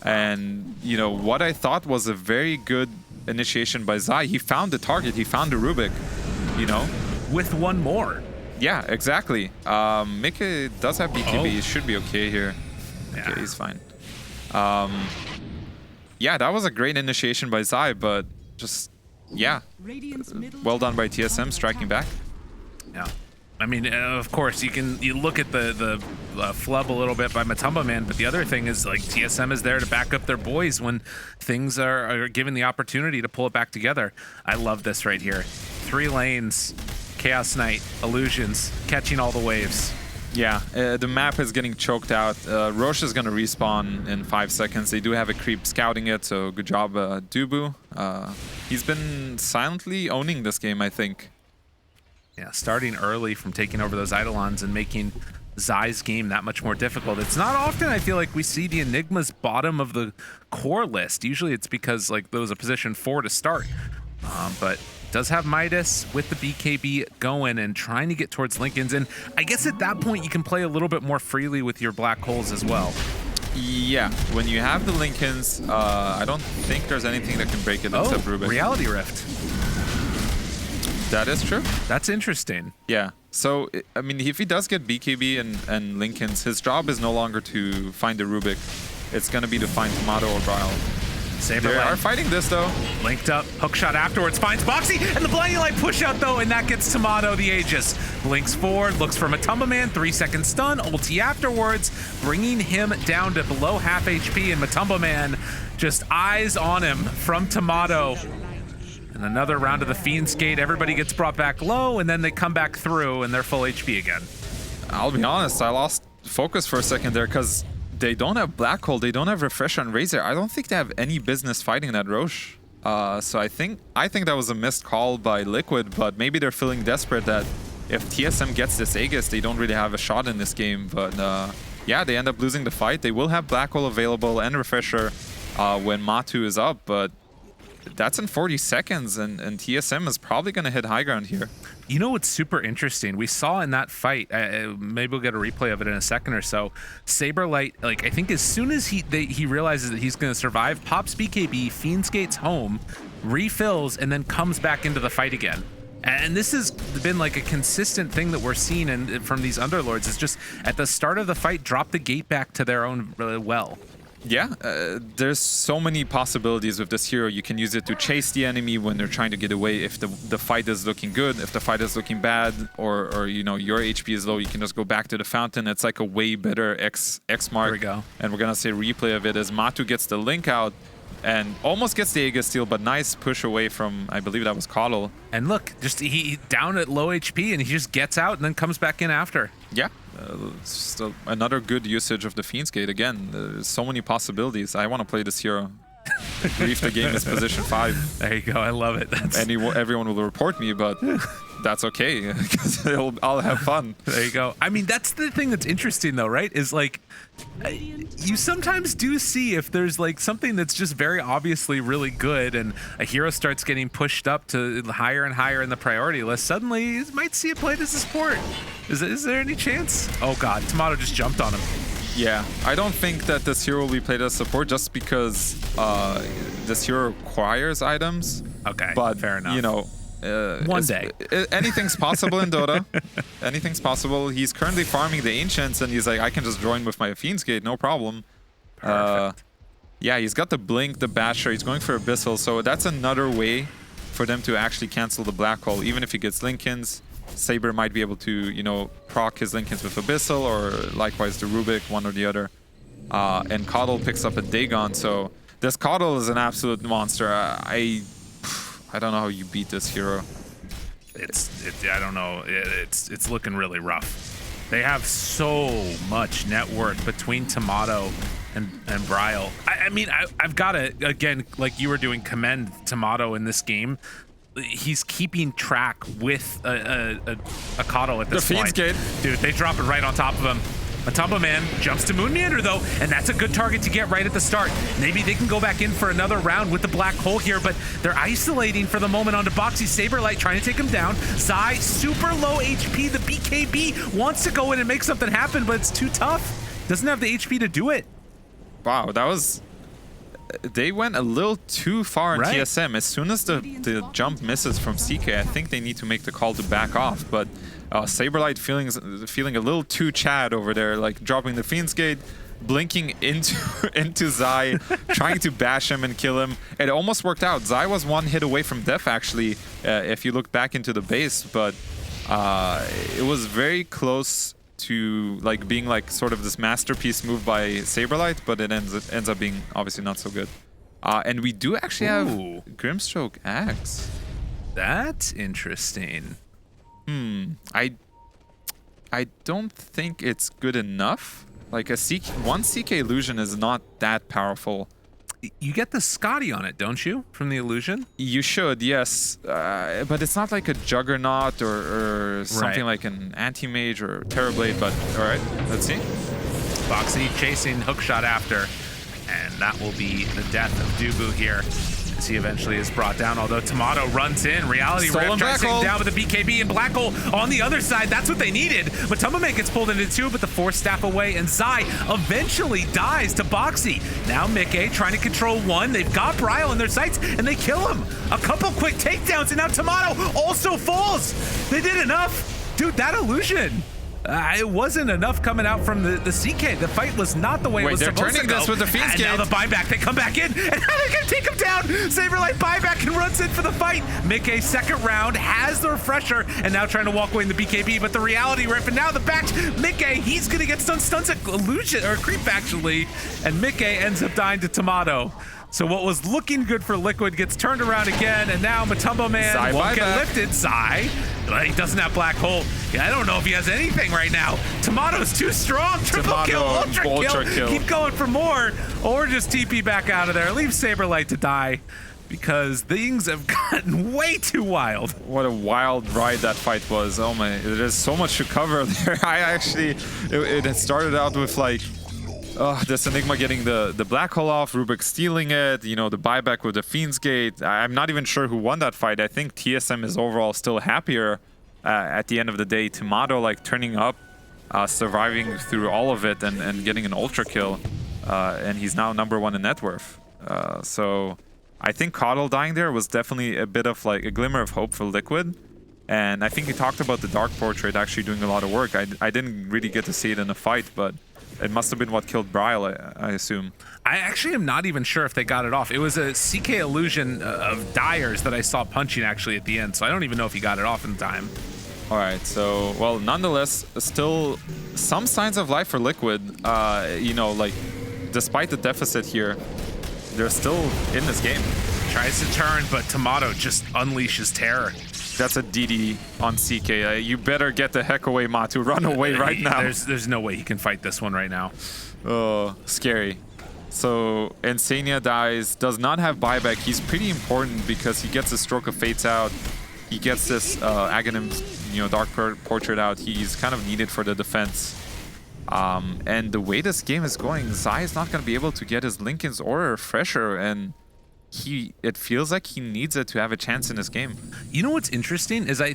And, you know, what I thought was a very good initiation by Zai, he found the target, he found the Rubik, you know? With one more. Yeah, exactly. Mickey does have BKB, he should be okay here. Yeah. Okay, he's fine. Yeah, that was a great initiation by Zai, but just... yeah, well done by TSM striking back. Yeah, I mean, of course you look at the flub a little bit by Matumba Man, but the other thing is like TSM is there to back up their boys when things are given the opportunity to pull it back together. I love this right here. 3 lanes, Chaos Knight, Illusions, catching all the waves. Yeah, the map is getting choked out. Roche is going to respawn in 5 seconds. They do have a creep scouting it, so good job, Dubu. He's been silently owning this game, I think. Yeah, starting early from taking over those Eidolons and making Zai's game that much more difficult. It's not often, I feel like, we see the Enigma's bottom of the core list. Usually it's because like there was a position 4 to start. But does have Midas with the BKB going and trying to get towards Linken's. And I guess at that point you can play a little bit more freely with your black holes as well. Yeah, when you have the Linken's, I don't think there's anything that can break it except Rubik. Reality Rift. That is true. That's interesting. Yeah. So, I mean, if he does get BKB and Linken's, his job is no longer to find the Rubik. It's going to be to find Tomato or Bryle. They are fighting this, though. Linked up, hook shot afterwards, finds Boxy, and the blinding light push out, though, and that gets Tomato the Aegis. Blinks forward, looks for Matumba Man, 3 second stun, ulti afterwards, bringing him down to below half HP, and Matumba Man just eyes on him from Tomato. And another round of the Fiend's Gate, everybody gets brought back low, and then they come back through, and they're full HP again. I'll be honest, I lost focus for a second there, because they don't have Black Hole, they don't have Refresh on Razor. I don't think they have any business fighting that Roche. So I think that was a missed call by Liquid, but maybe they're feeling desperate that if TSM gets this Aegis, they don't really have a shot in this game. But yeah, they end up losing the fight. They will have Black Hole available and Refresher when Matu is up, but that's in 40 seconds, and TSM is probably going to hit high ground here. You know what's super interesting? We saw in that fight, maybe we'll get a replay of it in a second or so, Saberlight, like, I think as soon as he realizes that he's going to survive, pops BKB, Fiend's Gate's home, refills, and then comes back into the fight again. And this has been like a consistent thing that we're seeing from these Underlords, is just at the start of the fight, drop the gate back to their own well. Yeah, there's so many possibilities with this hero. You can use it to chase the enemy when they're trying to get away. If the fight is looking good, if the fight is looking bad, or you know your HP is low, you can just go back to the fountain. It's like a way better X mark. Here we go. And we're gonna see a replay of it as Matu gets the link out and almost gets the Aegis steal, but nice push away from, I believe that was Coddle. And look, just he down at low HP, and he just gets out and then comes back in after. Yeah, still another good usage of the Fiend's Gate. Again, there's so many possibilities. I want to play this hero. Brief the game is position 5. There you go. I love it. Everyone will report me, but that's okay because I'll have fun. There you go. I mean, that's the thing that's interesting, though, right? Is like you sometimes do see if there's like something that's just very obviously really good, and a hero starts getting pushed up to higher and higher in the priority list. Suddenly, you might see it played as a support. Is there any chance? Oh God, Tomato just jumped on him. Yeah, I don't think that this hero will be played as support just because this hero requires items. Okay, but fair enough. You know, one day. Anything's possible in Dota. Anything's possible. He's currently farming the Ancients, and he's like, I can just join with my Fiend's Gate, no problem. Perfect. Yeah, he's got the Blink, the Basher. He's going for Abyssal, so that's another way for them to actually cancel the Black Hole. Even if he gets Linkins, Saber might be able to, you know, proc his Linkins with Abyssal, or likewise the Rubik, one or the other. And Coddle picks up a Dagon, so this Coddle is an absolute monster. I don't know how you beat this hero. I don't know. It's looking really rough. They have so much net worth between Tomato and Bryle. I mean, I've got to, again, like you were doing, commend Tomato in this game. He's keeping track with a Coddle at this point. The Fiend's Gate. Dude, they drop it right on top of him. Matumba Man jumps to Moon Meander, though, and that's a good target to get right at the start. Maybe they can go back in for another round with the Black Hole here, but they're isolating for the moment onto Boxy. Saberlight trying to take him down. Zai, super low HP. The BKB wants to go in and make something happen, but it's too tough. Doesn't have the HP to do it. Wow, that was... They went a little too far in right. TSM. As soon as the jump misses from CK, I think they need to make the call to back off. But Saberlight feeling a little too Chad over there, like dropping the Fiend's Gate, blinking into Zai, trying to bash him and kill him. It almost worked out. Zai was one hit away from death, actually, if you look back into the base. But it was very close to like being like sort of this masterpiece move by Saberlight, but it ends up being obviously not so good. And we do actually have Grimstroke Axe. That's interesting. I don't think it's good enough. Like one CK illusion is not that powerful. You get the Scotty on it, don't you, from the illusion? You should, yes. But it's not like a Juggernaut or something like an Anti-Mage or Terrorblade, but all right, let's see. Boxy chasing hookshot after, and that will be the death of Dubu here as he eventually is brought down, although Tomato runs in. Reality Rift tries to take him down with the BKB, and Black Hole on the other side. That's what they needed. But Matumba gets pulled into two, but the Force Staff away, and Zai eventually dies to Boxy. Now Mickey trying to control one. They've got Bryle in their sights, and they kill him. A couple quick takedowns, and now Tomato also falls. They did enough. Dude, that illusion. It wasn't enough coming out from the CK. The fight was not the way it was supposed to go. They're turning this with the Fiend's Gate. And now the buyback. They come back in, and now they're going to take him down. Saberlight buyback and runs in for the fight. Mickey, second round, has the refresher, and now trying to walk away in the BKB, but the reality rip, and now the back. Mickey, he's going to get stuns at illusion, or creep actually, and Mickey ends up dying to Tomato. So what was looking good for Liquid gets turned around again, and now Matumba Man Zai won't get lifted. Zai, he doesn't have Black Hole. Yeah, I don't know if he has anything right now. Tomato's too strong. Triple kill, ultra kill. Keep going for more, or just TP back out of there. Leave Saberlight to die, because things have gotten way too wild. What a wild ride that fight was. Oh my, there's so much to cover there. It had started out with like, this Enigma getting the Black Hole off, Rubik stealing it, you know, the buyback with the Fiend's Gate. I'm not even sure who won that fight. I think TSM is overall still happier at the end of the day. Tomato like turning up, surviving through all of it and getting an ultra kill. And he's now #1 in net worth. So I think Coddle dying there was definitely a bit of like a glimmer of hope for Liquid. And I think you talked about the Dark Portrait actually doing a lot of work. I didn't really get to see it in a fight, but It must have been what killed Bryle, I assume. I actually am not even sure if they got it off. It was a CK illusion of Dyer's that I saw punching actually at the end, so I don't even know if he got it off in time. All right, so, well, nonetheless, still some signs of life for Liquid. You know, like, despite the deficit here, they're still in this game. Tries to turn, but Tomato just unleashes terror. That's a DD on CK. You better get the heck away, Matu. Run away right now. There's no way he can fight this one right now. Oh, scary. So Insania dies, does not have buyback. He's pretty important because he gets a Stroke of Fates out. He gets this Aghanim, you know, Dark Portrait out. He's kind of needed for the defense. And the way this game is going, Zai is not going to be able to get his Linken's or a Refresher, and it feels like he needs it to have a chance in this game. You know what's interesting is I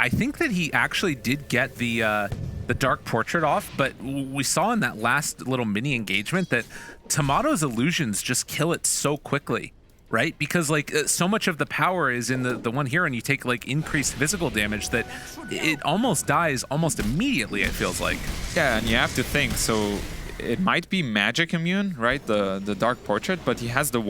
think that he actually did get the Dark Portrait off, but we saw in that last little mini engagement that Tomato's illusions just kill it so quickly, right? Because like so much of the power is in the one hero, and you take like increased physical damage that it almost dies almost immediately, it feels like. Yeah, and you have to think, so it might be magic immune, right? The Dark Portrait, but he has the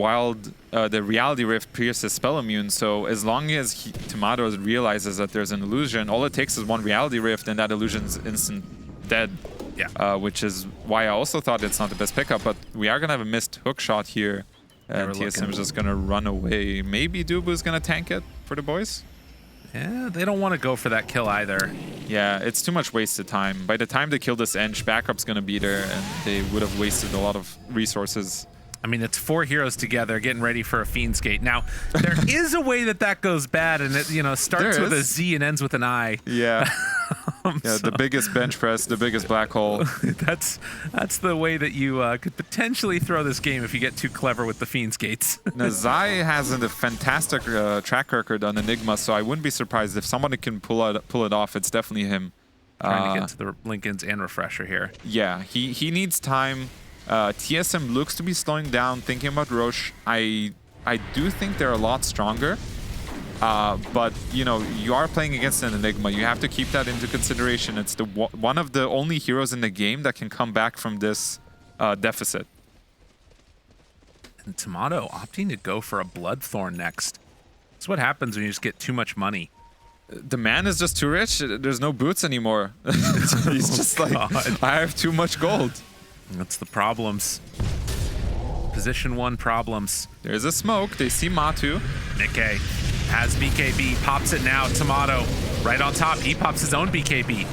the Reality Rift pierces spell immune. So as long as Tomato realizes that there's an illusion, all it takes is one Reality Rift, and that illusion's instant dead. Yeah. Which is why I also thought it's not the best pickup. But we are gonna have a missed hook shot here, and TSM is just gonna run away. Maybe Dubu's gonna tank it for the boys. Yeah, they don't want to go for that kill either. Yeah, it's too much wasted time. By the time they kill this Ench, backup's gonna be there, and they would have wasted a lot of resources. I mean, it's 4 heroes together getting ready for a Fiend's Gate. Now, there is a way that goes bad, and it, you know, starts with a Z and ends with an I. Yeah. Yeah, the biggest bench press, the biggest black hole. That's the way that you could potentially throw this game if you get too clever with the Fiend's Gates. Now, Zai has a fantastic track record on Enigma, so I wouldn't be surprised if somebody can pull it off. It's definitely him. Trying to get to the Linken's and Refresher here. Yeah, he needs time. TSM looks to be slowing down, thinking about Roche. I do think they're a lot stronger. But, you know, you are playing against an Enigma. You have to keep that into consideration. It's one of the only heroes in the game that can come back from this deficit. And Tomato opting to go for a Bloodthorn next. That's what happens when you just get too much money. The man is just too rich. There's no boots anymore. He's just like, I have too much gold. That's the problems. Position 1 problems. There's a smoke. They see Matu. Nikkei has BKB, pops it now. Tomato right on top. He pops his own BKB.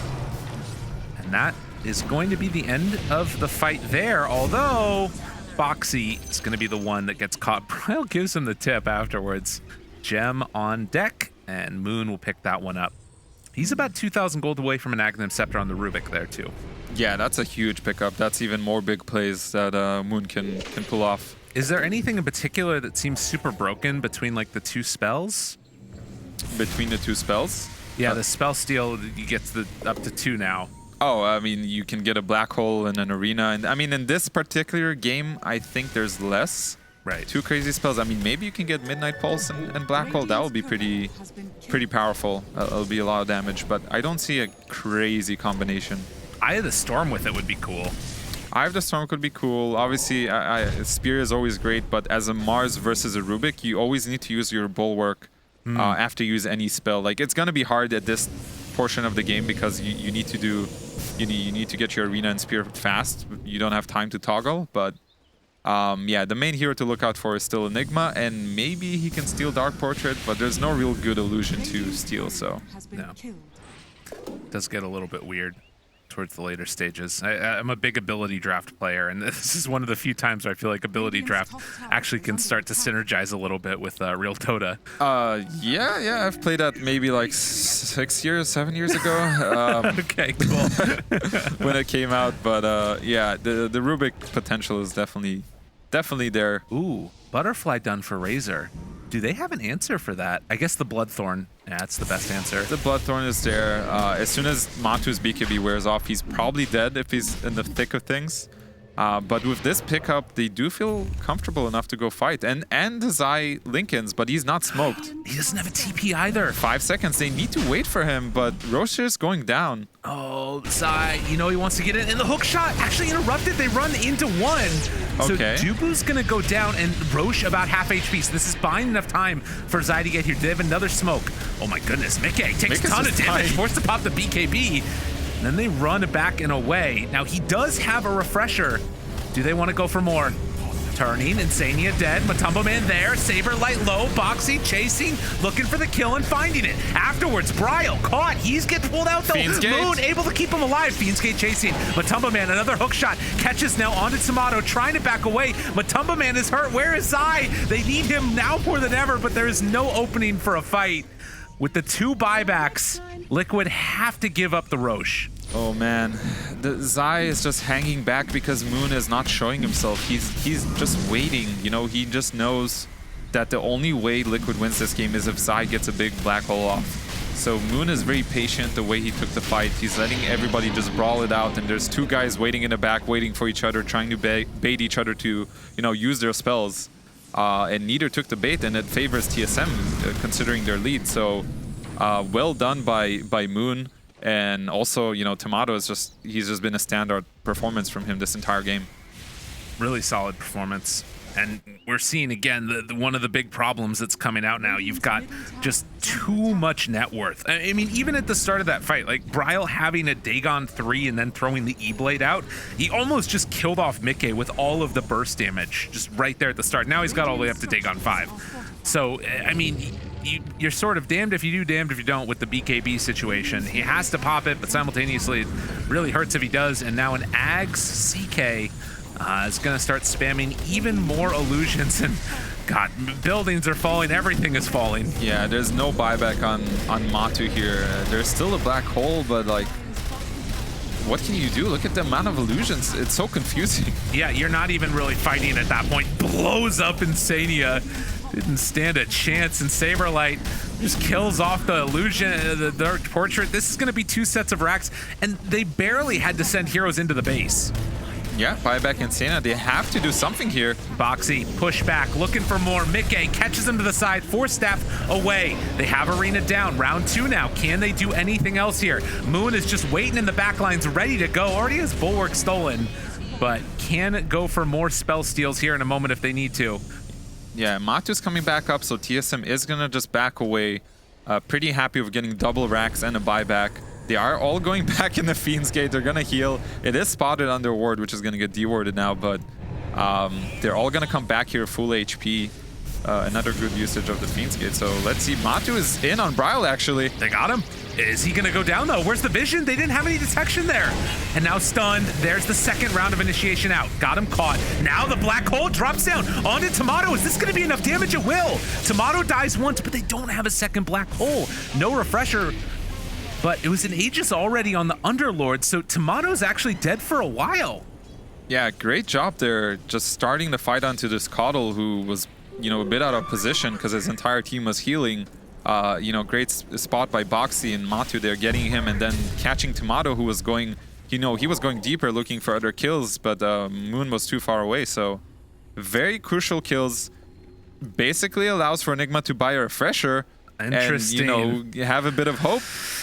And that is going to be the end of the fight there, although Boxy is going to be the one that gets caught. Bryle gives him the tip afterwards. Gem on deck, and Moon will pick that one up. He's about 2,000 gold away from an Aghanim Scepter on the Rubik there, too. Yeah, that's a huge pickup. That's even more big plays that Moon can pull off. Is there anything in particular that seems super broken between like the 2 spells? Between the 2 spells? Yeah, the spell steal, you get up to 2 now. Oh, I mean, you can get a black hole in an arena. And I mean, in this particular game, I think there's less. Right. 2 crazy spells. I mean, maybe you can get Midnight Pulse and black hole. That would be pretty powerful. It'll be a lot of damage, but I don't see a crazy combination. Eye of the Storm with it would be cool. Eye of the Storm could be cool. Obviously, Spear is always great, but as a Mars versus a Rubik, you always need to use your Bulwark after you use any spell. Like, it's gonna be hard at this portion of the game because you need to get your Arena and Spear fast. You don't have time to toggle, but yeah, the main hero to look out for is still Enigma, and maybe he can steal Dark Portrait, but there's no real good illusion to steal, so. No. It does get a little bit weird towards the later stages. I'm a big ability draft player, and this is one of the few times where I feel like ability draft actually can start to synergize a little bit with real Dota. Yeah, I've played that maybe like 7 years ago. Okay, cool. When it came out, but yeah, the Rubik potential is definitely there. Ooh, Butterfly done for Razor. Do they have an answer for that? I guess the Bloodthorn. Yeah, that's the best answer. The Bloodthorn is there. As soon as Matu's BKB wears off, he's probably dead if he's in the thick of things. But with this pickup, they do feel comfortable enough to go fight. And the Zai Lincolns, but he's not smoked. He doesn't have a TP either. 5 seconds. They need to wait for him, but Roche is going down. Oh, Zai, you know he wants to get in. And the hook shot actually interrupted. They run into one. So Okay. Dubu's going to go down, and Roche about half HP. So this is buying enough time for Zai to get here. They have another smoke. Oh my goodness. Mickey takes a ton of damage. Forced to pop the BKB. And then they run back and away. Now he does have a refresher. Do they want to go for more? Turning, Insania dead, Matumbo Man there, Saber Light low, Boxy chasing, looking for the kill and finding it. Afterwards, Bryle caught, he's getting pulled out though. Moon able to keep him alive, Fiendskate chasing. Matumbo Man, another hook shot, catches now onto Tomato, trying to back away. Matumbo Man is hurt, where is Zai? They need him now more than ever, but there is no opening for a fight. With the 2 buybacks, Liquid have to give up the Roche. Oh man, the Zai is just hanging back because Moon is not showing himself. He's just waiting. You know, he just knows that the only way Liquid wins this game is if Zai gets a big black hole off. So Moon is very patient the way he took the fight. He's letting everybody just brawl it out, and there's 2 guys waiting in the back, waiting for each other, trying to bait each other to, you know, use their spells. And neither took the bait, and it favors TSM considering their lead. So well done by Moon. And also, you know, Tomato is he's just been a standout performance from him this entire game. Really solid performance. And we're seeing again one of the big problems that's coming out now. You've got just too much net worth. I mean, even at the start of that fight, like Bryle having a Dagon 3 and then throwing the E-Blade out, he almost just killed off Mickey with all of the burst damage just right there at the start. Now he's got all the way up to Dagon 5. So, I mean, you're sort of damned if you do, damned if you don't with the BKB situation. He has to pop it, but simultaneously it really hurts if he does. And now an Ags CK is going to start spamming even more illusions. And God, buildings are falling, everything is falling. Yeah, there's no buyback on Matu here. There's still a black hole, but like, what can you do? Look at the amount of illusions. It's so confusing. Yeah, you're not even really fighting at that point. Blows up Insania. Didn't stand a chance, and Saberlight just kills off the illusion, the Dark Portrait. This is going to be 2 sets of racks, and they barely had to send heroes into the base. Yeah, buyback Insania. They have to do something here. Boxy, push back, looking for more. Mickey catches him to the side, 4 staff away. They have Arena down, round 2 now. Can they do anything else here? Moon is just waiting in the back lines, ready to go. Already has Bulwark stolen, but can go for more spell steals here in a moment if they need to. Yeah, Matu's coming back up, so TSM is gonna just back away. Pretty happy with getting double racks and a buyback. They are all going back in the Fiend's Gate. They're gonna heal. It is spotted under ward, which is gonna get dewarded now, but they're all gonna come back here full HP. Another good usage of the Fiend's Gate. So let's see. Matu is in on Bryle, actually. They got him. Is he going to go down, though? Where's the vision? They didn't have any detection there. And now stunned. There's the second round of initiation out. Got him caught. Now the black hole drops down onto Tomato. Is this going to be enough damage? It will. Tomato dies once, but they don't have a second black hole. No refresher. But it was an Aegis already on the Underlord, so Tomato's actually dead for a while. Yeah, great job there. Just starting the fight onto this Coddle, who was, you know, a bit out of position because his entire team was healing. You know, great spot by Boxy and Matu there, getting him and then catching Tomato, who was going, you know, he was going deeper looking for other kills, but Moon was too far away. So very crucial kills. Basically allows for Enigma to buy a refresher. Interesting. And, you know, have a bit of hope.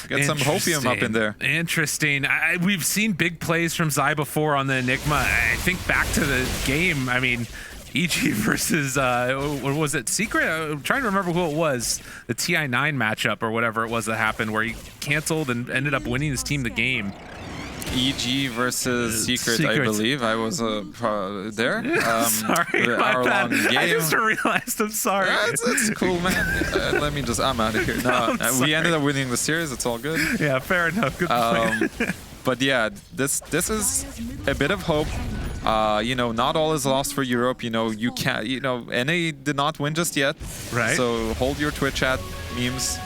Get some hopium up in there. Interesting. We've seen big plays from Zai before on the Enigma. I think back to the game, I mean, EG versus, what was it, Secret? I'm trying to remember who it was. The TI9 matchup or whatever it was that happened where he canceled and ended up winning his team the game. EG versus Secret, I believe. I was there. Sorry, my bad. I just realized. I'm sorry. It's cool, man. Let me just. I'm out of here. No, we ended up winning the series. It's all good. Yeah, fair enough. Good point. But yeah, this is a bit of hope. You know, not all is lost for Europe. You know, you can't. You know, NA did not win just yet. Right. So hold your Twitch chat memes.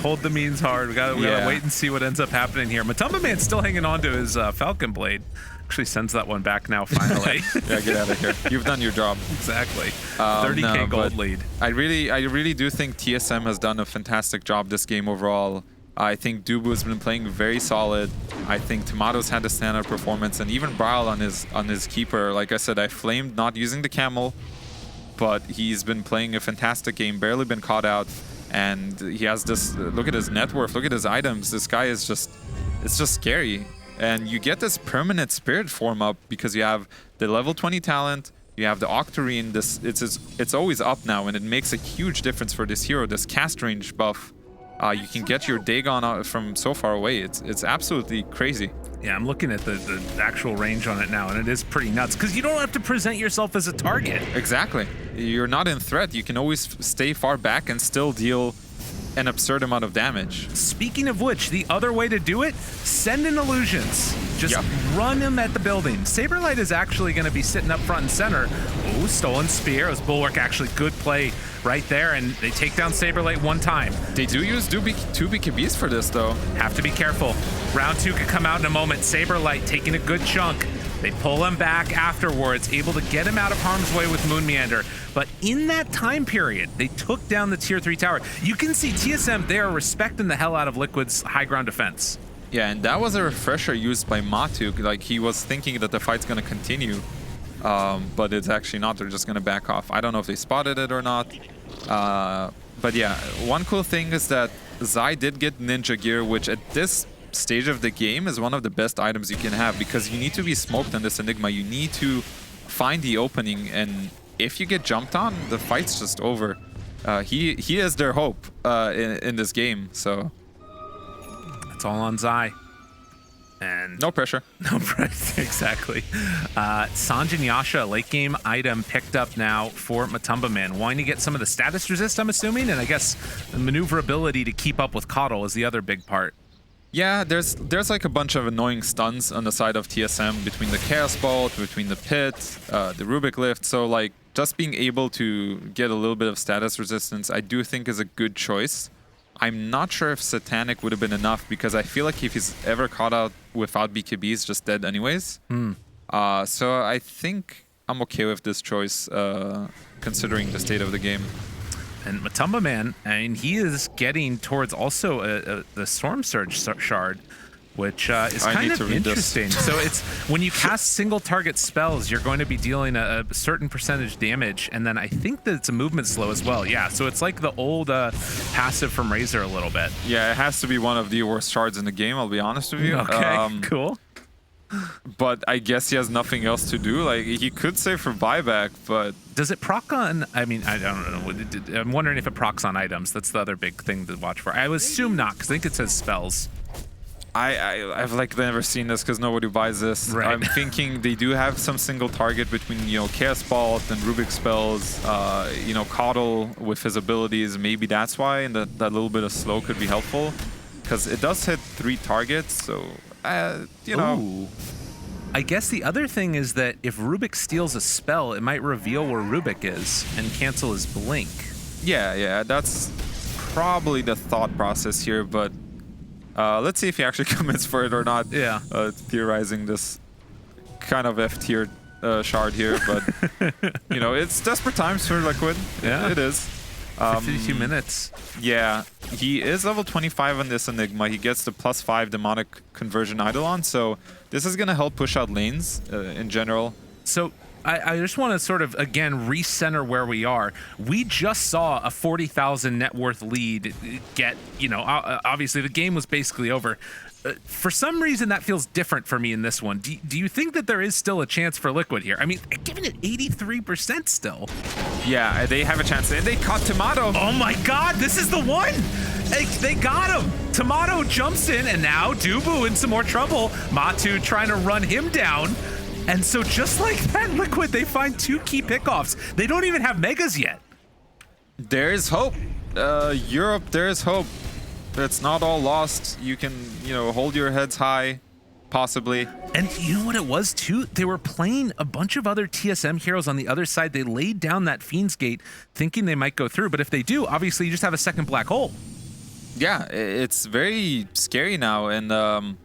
Hold the means hard. We gotta wait and see what ends up happening here. Matumba Man's still hanging on to his Falcon Blade. Actually sends that one back now, finally. Yeah, get out of here. You've done your job. Exactly. 30K gold lead. I really do think TSM has done a fantastic job this game overall. I think Dubu has been playing very solid. I think Tomato's had a standout performance, and even Brawl on his keeper. Like I said, I flamed not using the camel, but he's been playing a fantastic game, barely been caught out, and he has this. Look at his net worth, look at his items. This guy is it's just scary. And you get this permanent spirit form up because you have the level 20 talent, you have the Octarine. It's always up now, and it makes a huge difference for this hero. This cast range buff. You can get your Dagon out from so far away. It's absolutely crazy. Yeah, I'm looking at the actual range on it now, and it is pretty nuts because you don't have to present yourself as a target. Exactly. You're not in threat. You can always stay far back and still deal an absurd amount of damage. Speaking of which, the other way to do it, send in illusions. Just run him at the building. Saberlight is actually going to be sitting up front and center. Oh, stolen spear. It was Bulwark, actually good play right there, and they take down Saberlight one time. They do use two BKBs for this, though. Have to be careful. Round 2 could come out in a moment. Saberlight taking a good chunk. They pull him back afterwards, able to get him out of harm's way with Moon Meander. But in that time period, they took down the tier 3 tower. You can see TSM, they are respecting the hell out of Liquid's high ground defense. Yeah, and that was a refresher used by Matu. Like, he was thinking that the fight's going to continue, but it's actually not. They're just going to back off. I don't know if they spotted it or not. But yeah, one cool thing is that Zai did get Ninja Gear, which at this stage of the game is one of the best items you can have, because you need to be smoked on this Enigma. You need to find the opening, and if you get jumped on, the fight's just over. He is their hope in this game, so it's all on Zai. And no pressure. No pressure, exactly. Sanjin Yasha, late game item picked up now for Matumba Man. Wanting to get some of the status resist, I'm assuming, and I guess the maneuverability to keep up with Coddle is the other big part. Yeah, there's like a bunch of annoying stuns on the side of TSM between the Chaos Bolt, between the Pit, the Rubik Lift. So like just being able to get a little bit of status resistance, I do think is a good choice. I'm not sure if Satanic would have been enough, because I feel like if he's ever caught out without BKB, he's just dead anyways. So I think I'm okay with this choice, considering the state of the game. And Matumba Man, I mean, he is getting towards also the Storm Surge shard, which is kind of interesting. So it's when you cast single target spells, you're going to be dealing a certain percentage damage, and then I think that it's a movement slow as well. Yeah, so it's like the old passive from Razor a little bit. Yeah, it has to be one of the worst shards in the game, I'll be honest with you. Okay, cool. But I guess he has nothing else to do. Like, he could save for buyback, but does it proc on? I mean, I don't know. I'm wondering if it procs on items. That's the other big thing to watch for. I would assume not, because I think it says spells. I've like never seen this because nobody buys this. Right. I'm thinking they do have some single target between, you know, Chaos Bolt and Rubik spells. You know, Coddle with his abilities. Maybe that's why, and that little bit of slow could be helpful, because it does hit 3 targets. So you know. Ooh. I guess the other thing is that if Rubik steals a spell, it might reveal where Rubik is and cancel his blink. Yeah, that's probably the thought process here, but let's see if he actually commits for it or not. Yeah. Theorizing this kind of F-tier shard here, but you know, it's desperate times for Liquid. Yeah, it is. 52 minutes. Yeah, he is level 25 on this Enigma. He gets the +5 demonic conversion Eidolon, so this is gonna help push out lanes in general. So I just want to sort of, again, recenter where we are. We just saw a 40,000 net worth lead get, you know, obviously the game was basically over. For some reason, that feels different for me in this one. Do you think that there is still a chance for Liquid here? I mean, giving it 83% still. Yeah, they have a chance. And they caught Tomato. Oh my god, this is the one! They got him! Tomato jumps in, and now Dubu in some more trouble. Matu trying to run him down. And so just like that, Liquid, they find 2 key pickoffs. They don't even have megas yet. There's hope. Europe, there's hope. It's not all lost. You can, you know, hold your heads high, possibly. And you know what it was, too? They were playing a bunch of other TSM heroes on the other side. They laid down that Fiend's Gate thinking they might go through. But if they do, obviously you just have a second black hole. Yeah, it's very scary now. And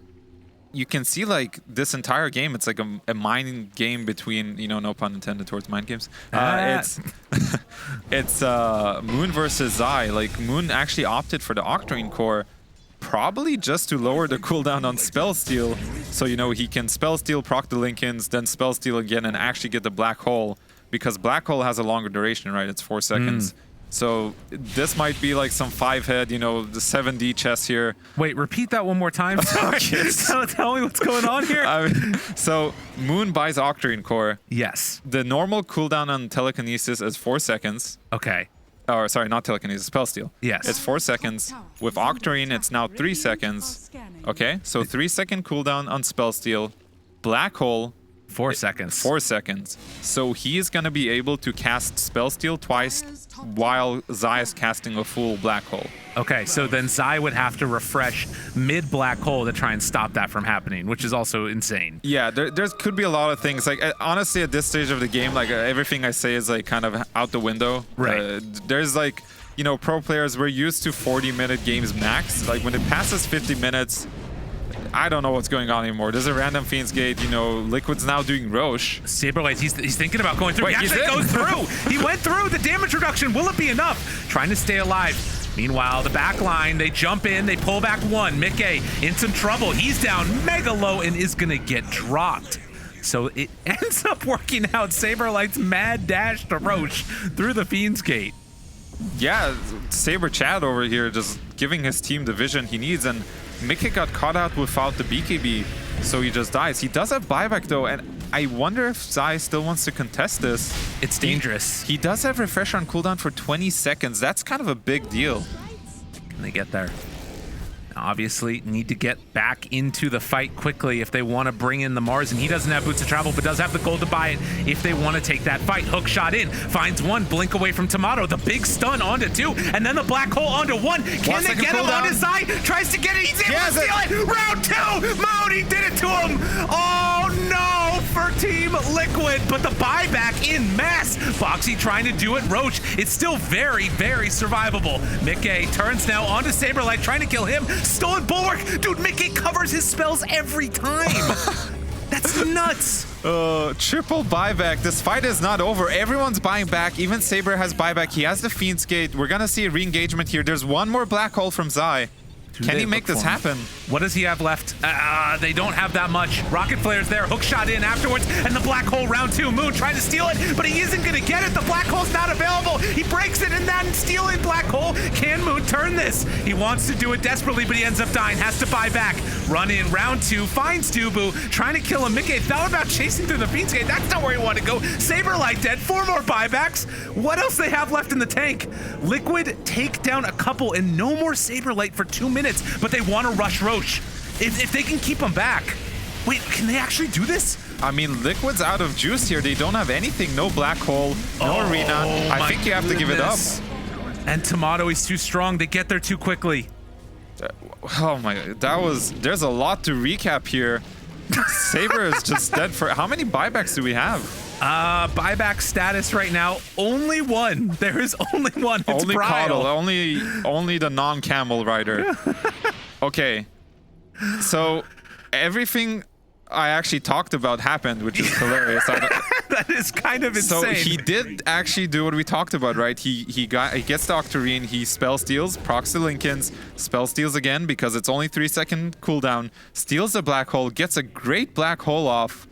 you can see, like, this entire game, it's like a mind game between, you know, no pun intended towards mind games. It's Moon versus Zai. Like, Moon actually opted for the Octarine core, probably just to lower the cooldown on spell steal, so you know he can spell steal, proc the Lincolns, then spell steal again, and actually get the black hole, because black hole has a longer duration, right? It's 4 seconds. So this might be like some 5-head, you know, the 7D chess here. Wait, repeat that one more time. Sorry. Tell me what's going on here. So Moon buys Octarine Core. Yes. The normal cooldown on telekinesis is 4 seconds. Okay. Or sorry, not telekinesis, spell steal. Yes. It's 4 seconds. With Octarine, it's now 3 seconds. Okay, so 3-second cooldown on spell steal. Black hole. 4 seconds. 4 seconds. So he is going to be able to cast spell steal twice while Zai is casting a full black hole. Okay, so then Zai would have to refresh mid black hole to try and stop that from happening, which is also insane. Yeah, there could be a lot of things. Like honestly, at this stage of the game, like everything I say is like kind of out the window. Right. There's like, you know, pro players, we're used to 40-minute games max. Like when it passes 50 minutes, I don't know what's going on anymore. There's a random Fiend's Gate, you know, Liquid's now doing Roche. Saberlight, he's thinking about going through. Wait, he actually goes through. He went through. The damage reduction, will it be enough? Trying to stay alive. Meanwhile, the back line, they jump in, they pull back one. Mickey in some trouble. He's down mega low and is gonna get dropped. So it ends up working out. Saberlight's mad dash to Roche through the Fiend's Gate. Yeah, Saber Chad over here just giving his team the vision he needs, and Mickey got caught out without the BKB, so he just dies. He does have buyback though, and I wonder if Zai still wants to contest this. It's dangerous. He does have refresh on cooldown for 20 seconds. That's kind of a big deal. Can they get there? Obviously need to get back into the fight quickly if they want to bring in the Mars, and he doesn't have boots of travel but does have the gold to buy it if they want to take that fight. Hook shot in, finds one, blink away from Tomato, the big stun onto two, and then the black hole onto one. Can they get him on his side? Tries to get it, he's able to steal it. Round two, Moon, he did it to him. Oh no for Team Liquid, but the buyback in mass. Foxy trying to do it, Roche, it's still very, very survivable. Mickey turns now onto Saberlight, trying to kill him. Stolen Bulwark! Dude, Mickey covers his spells every time! That's nuts! Triple buyback. This fight is not over. Everyone's buying back. Even Saber has buyback. He has the Fiend's Gate. We're gonna see a re-engagement here. There's one more black hole from Zai. Can he make this happen? What does he have left? They don't have that much. Rocket Flare's there, hook shot in afterwards, and the black hole round two. Moon trying to steal it, but he isn't gonna get it. The black hole's not available. He breaks it and then stealing black hole. Can Moon turn this? He wants to do it desperately, but he ends up dying, has to buy back. Run in, round two, finds Dubu, trying to kill him. Mickey thought about chasing through the Fiend's Gate. That's not where he wanted to go. Saberlight dead, 4 more buybacks. What else they have left in the tank? Liquid take down a couple and no more Saberlight for 2 minutes. But they want to rush Roche. If they can keep him back. Wait, can they actually do this? I mean, Liquid's out of juice here. They don't have anything. No black hole, no arena. I think you have to give it up. And Tomato is too strong. They get there too quickly. Oh my, there's a lot to recap here. Saber is just dead for, how many buybacks do we have? Buyback status right now, only one. There is only one. It's only Coddle, only the non-camel rider. Okay, so everything I actually talked about happened, which is hilarious. That is kind of insane. So he did actually do what we talked about, right? He gets the Octarine, he spell steals, procs the Lincolns, spell steals again because it's only 3-second cooldown, steals the black hole, gets a great black hole off,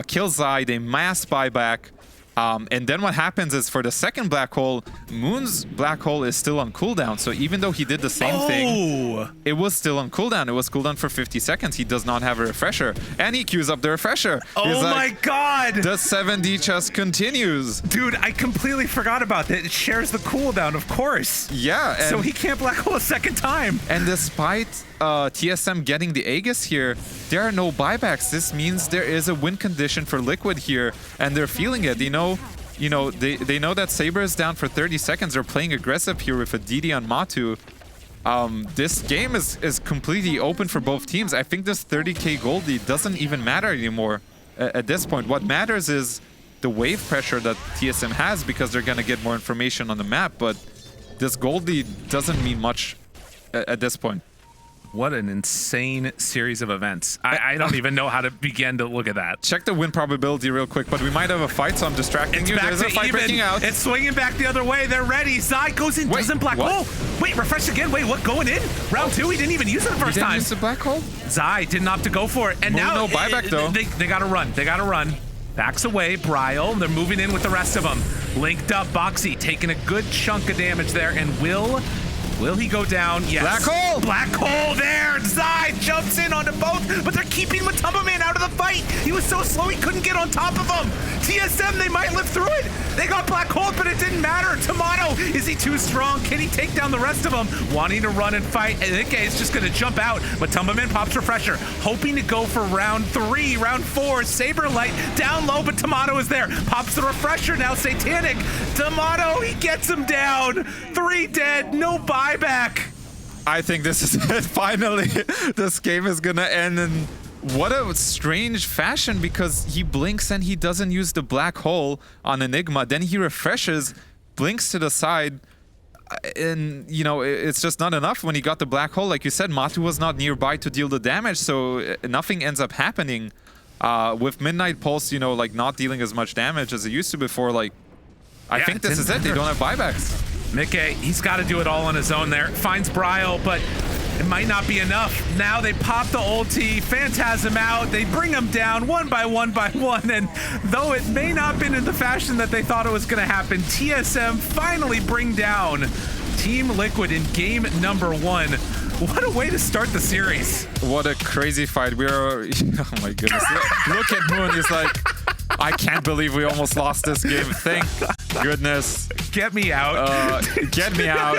kills Zai, they mass buyback. And then what happens is for the second black hole, Moon's black hole is still on cooldown. So even though he did the same thing, it was still on cooldown. It was cooldown for 50 seconds. He does not have a refresher. And he queues up the refresher. Oh my god! The 7D chess continues. Dude, I completely forgot about that. It shares the cooldown, of course. Yeah. So he can't black hole a second time. And despite TSM getting the Aegis here, there are no buybacks. This means there is a win condition for Liquid here, and they're feeling it. You know, they know that Saber is down for 30 seconds. They're playing aggressive here with a DD on Matu. This game is completely open for both teams. I think this 30k gold lead doesn't even matter anymore at this point. What matters is the wave pressure that TSM has because they're gonna get more information on the map, but this gold lead doesn't mean much at this point. What an insane series of events. I don't even know how to begin to look at that. Check the win probability real quick, but we might have a fight, so I'm distracting you. There's a fight breaking out. It's swinging back the other way. They're ready. Zai goes in, doesn't black hole. Wait, refresh again. Wait, what? Going in? Round 2, he didn't even use it the first time. Use the black hole? Zai didn't opt to go for it. And now no buyback, though. They gotta run. They gotta run. Backs away, Bryle. They're moving in with the rest of them. Linked up, Boxy taking a good chunk of damage there. And will he go down? Yes. Black hole! Black hole there! Zai jumps in onto both, but they're keeping Matamba Man out of the fight. He was so slow he couldn't get on top of him. TSM, they might live through it. They got black hole, but it didn't matter. Tomato, is he too strong? Can he take down the rest of them? Wanting to run and fight. And Ike is just going to jump out. Matamba Man pops refresher, hoping to go for round 3, round 4. Saberlight down low, but Tomato is there. Pops the refresher now. Satanic. Tomato, he gets him down. 3 dead, no buyback. I think this is it. Finally, this game is gonna end in what a strange fashion, because he blinks and he doesn't use the black hole on Enigma. Then he refreshes, blinks to the side, and you know, it's just not enough when he got the black hole. Like you said, Matu was not nearby to deal the damage, so nothing ends up happening. With Midnight Pulse, you know, like not dealing as much damage as it used to before, like I think this is it. They don't have buybacks. Mickey, he's got to do it all on his own there. Finds Bryle, but it might not be enough. Now they pop the ulti, Phantasm out, they bring him down one by one, and though it may not have been in the fashion that they thought it was going to happen, TSM finally bring down Team Liquid in game number 1. What a way to start the series. What a crazy fight. Oh my goodness. Look at Moon, he's like, I can't believe we almost lost this game. Thank goodness. Get me out. Get me out.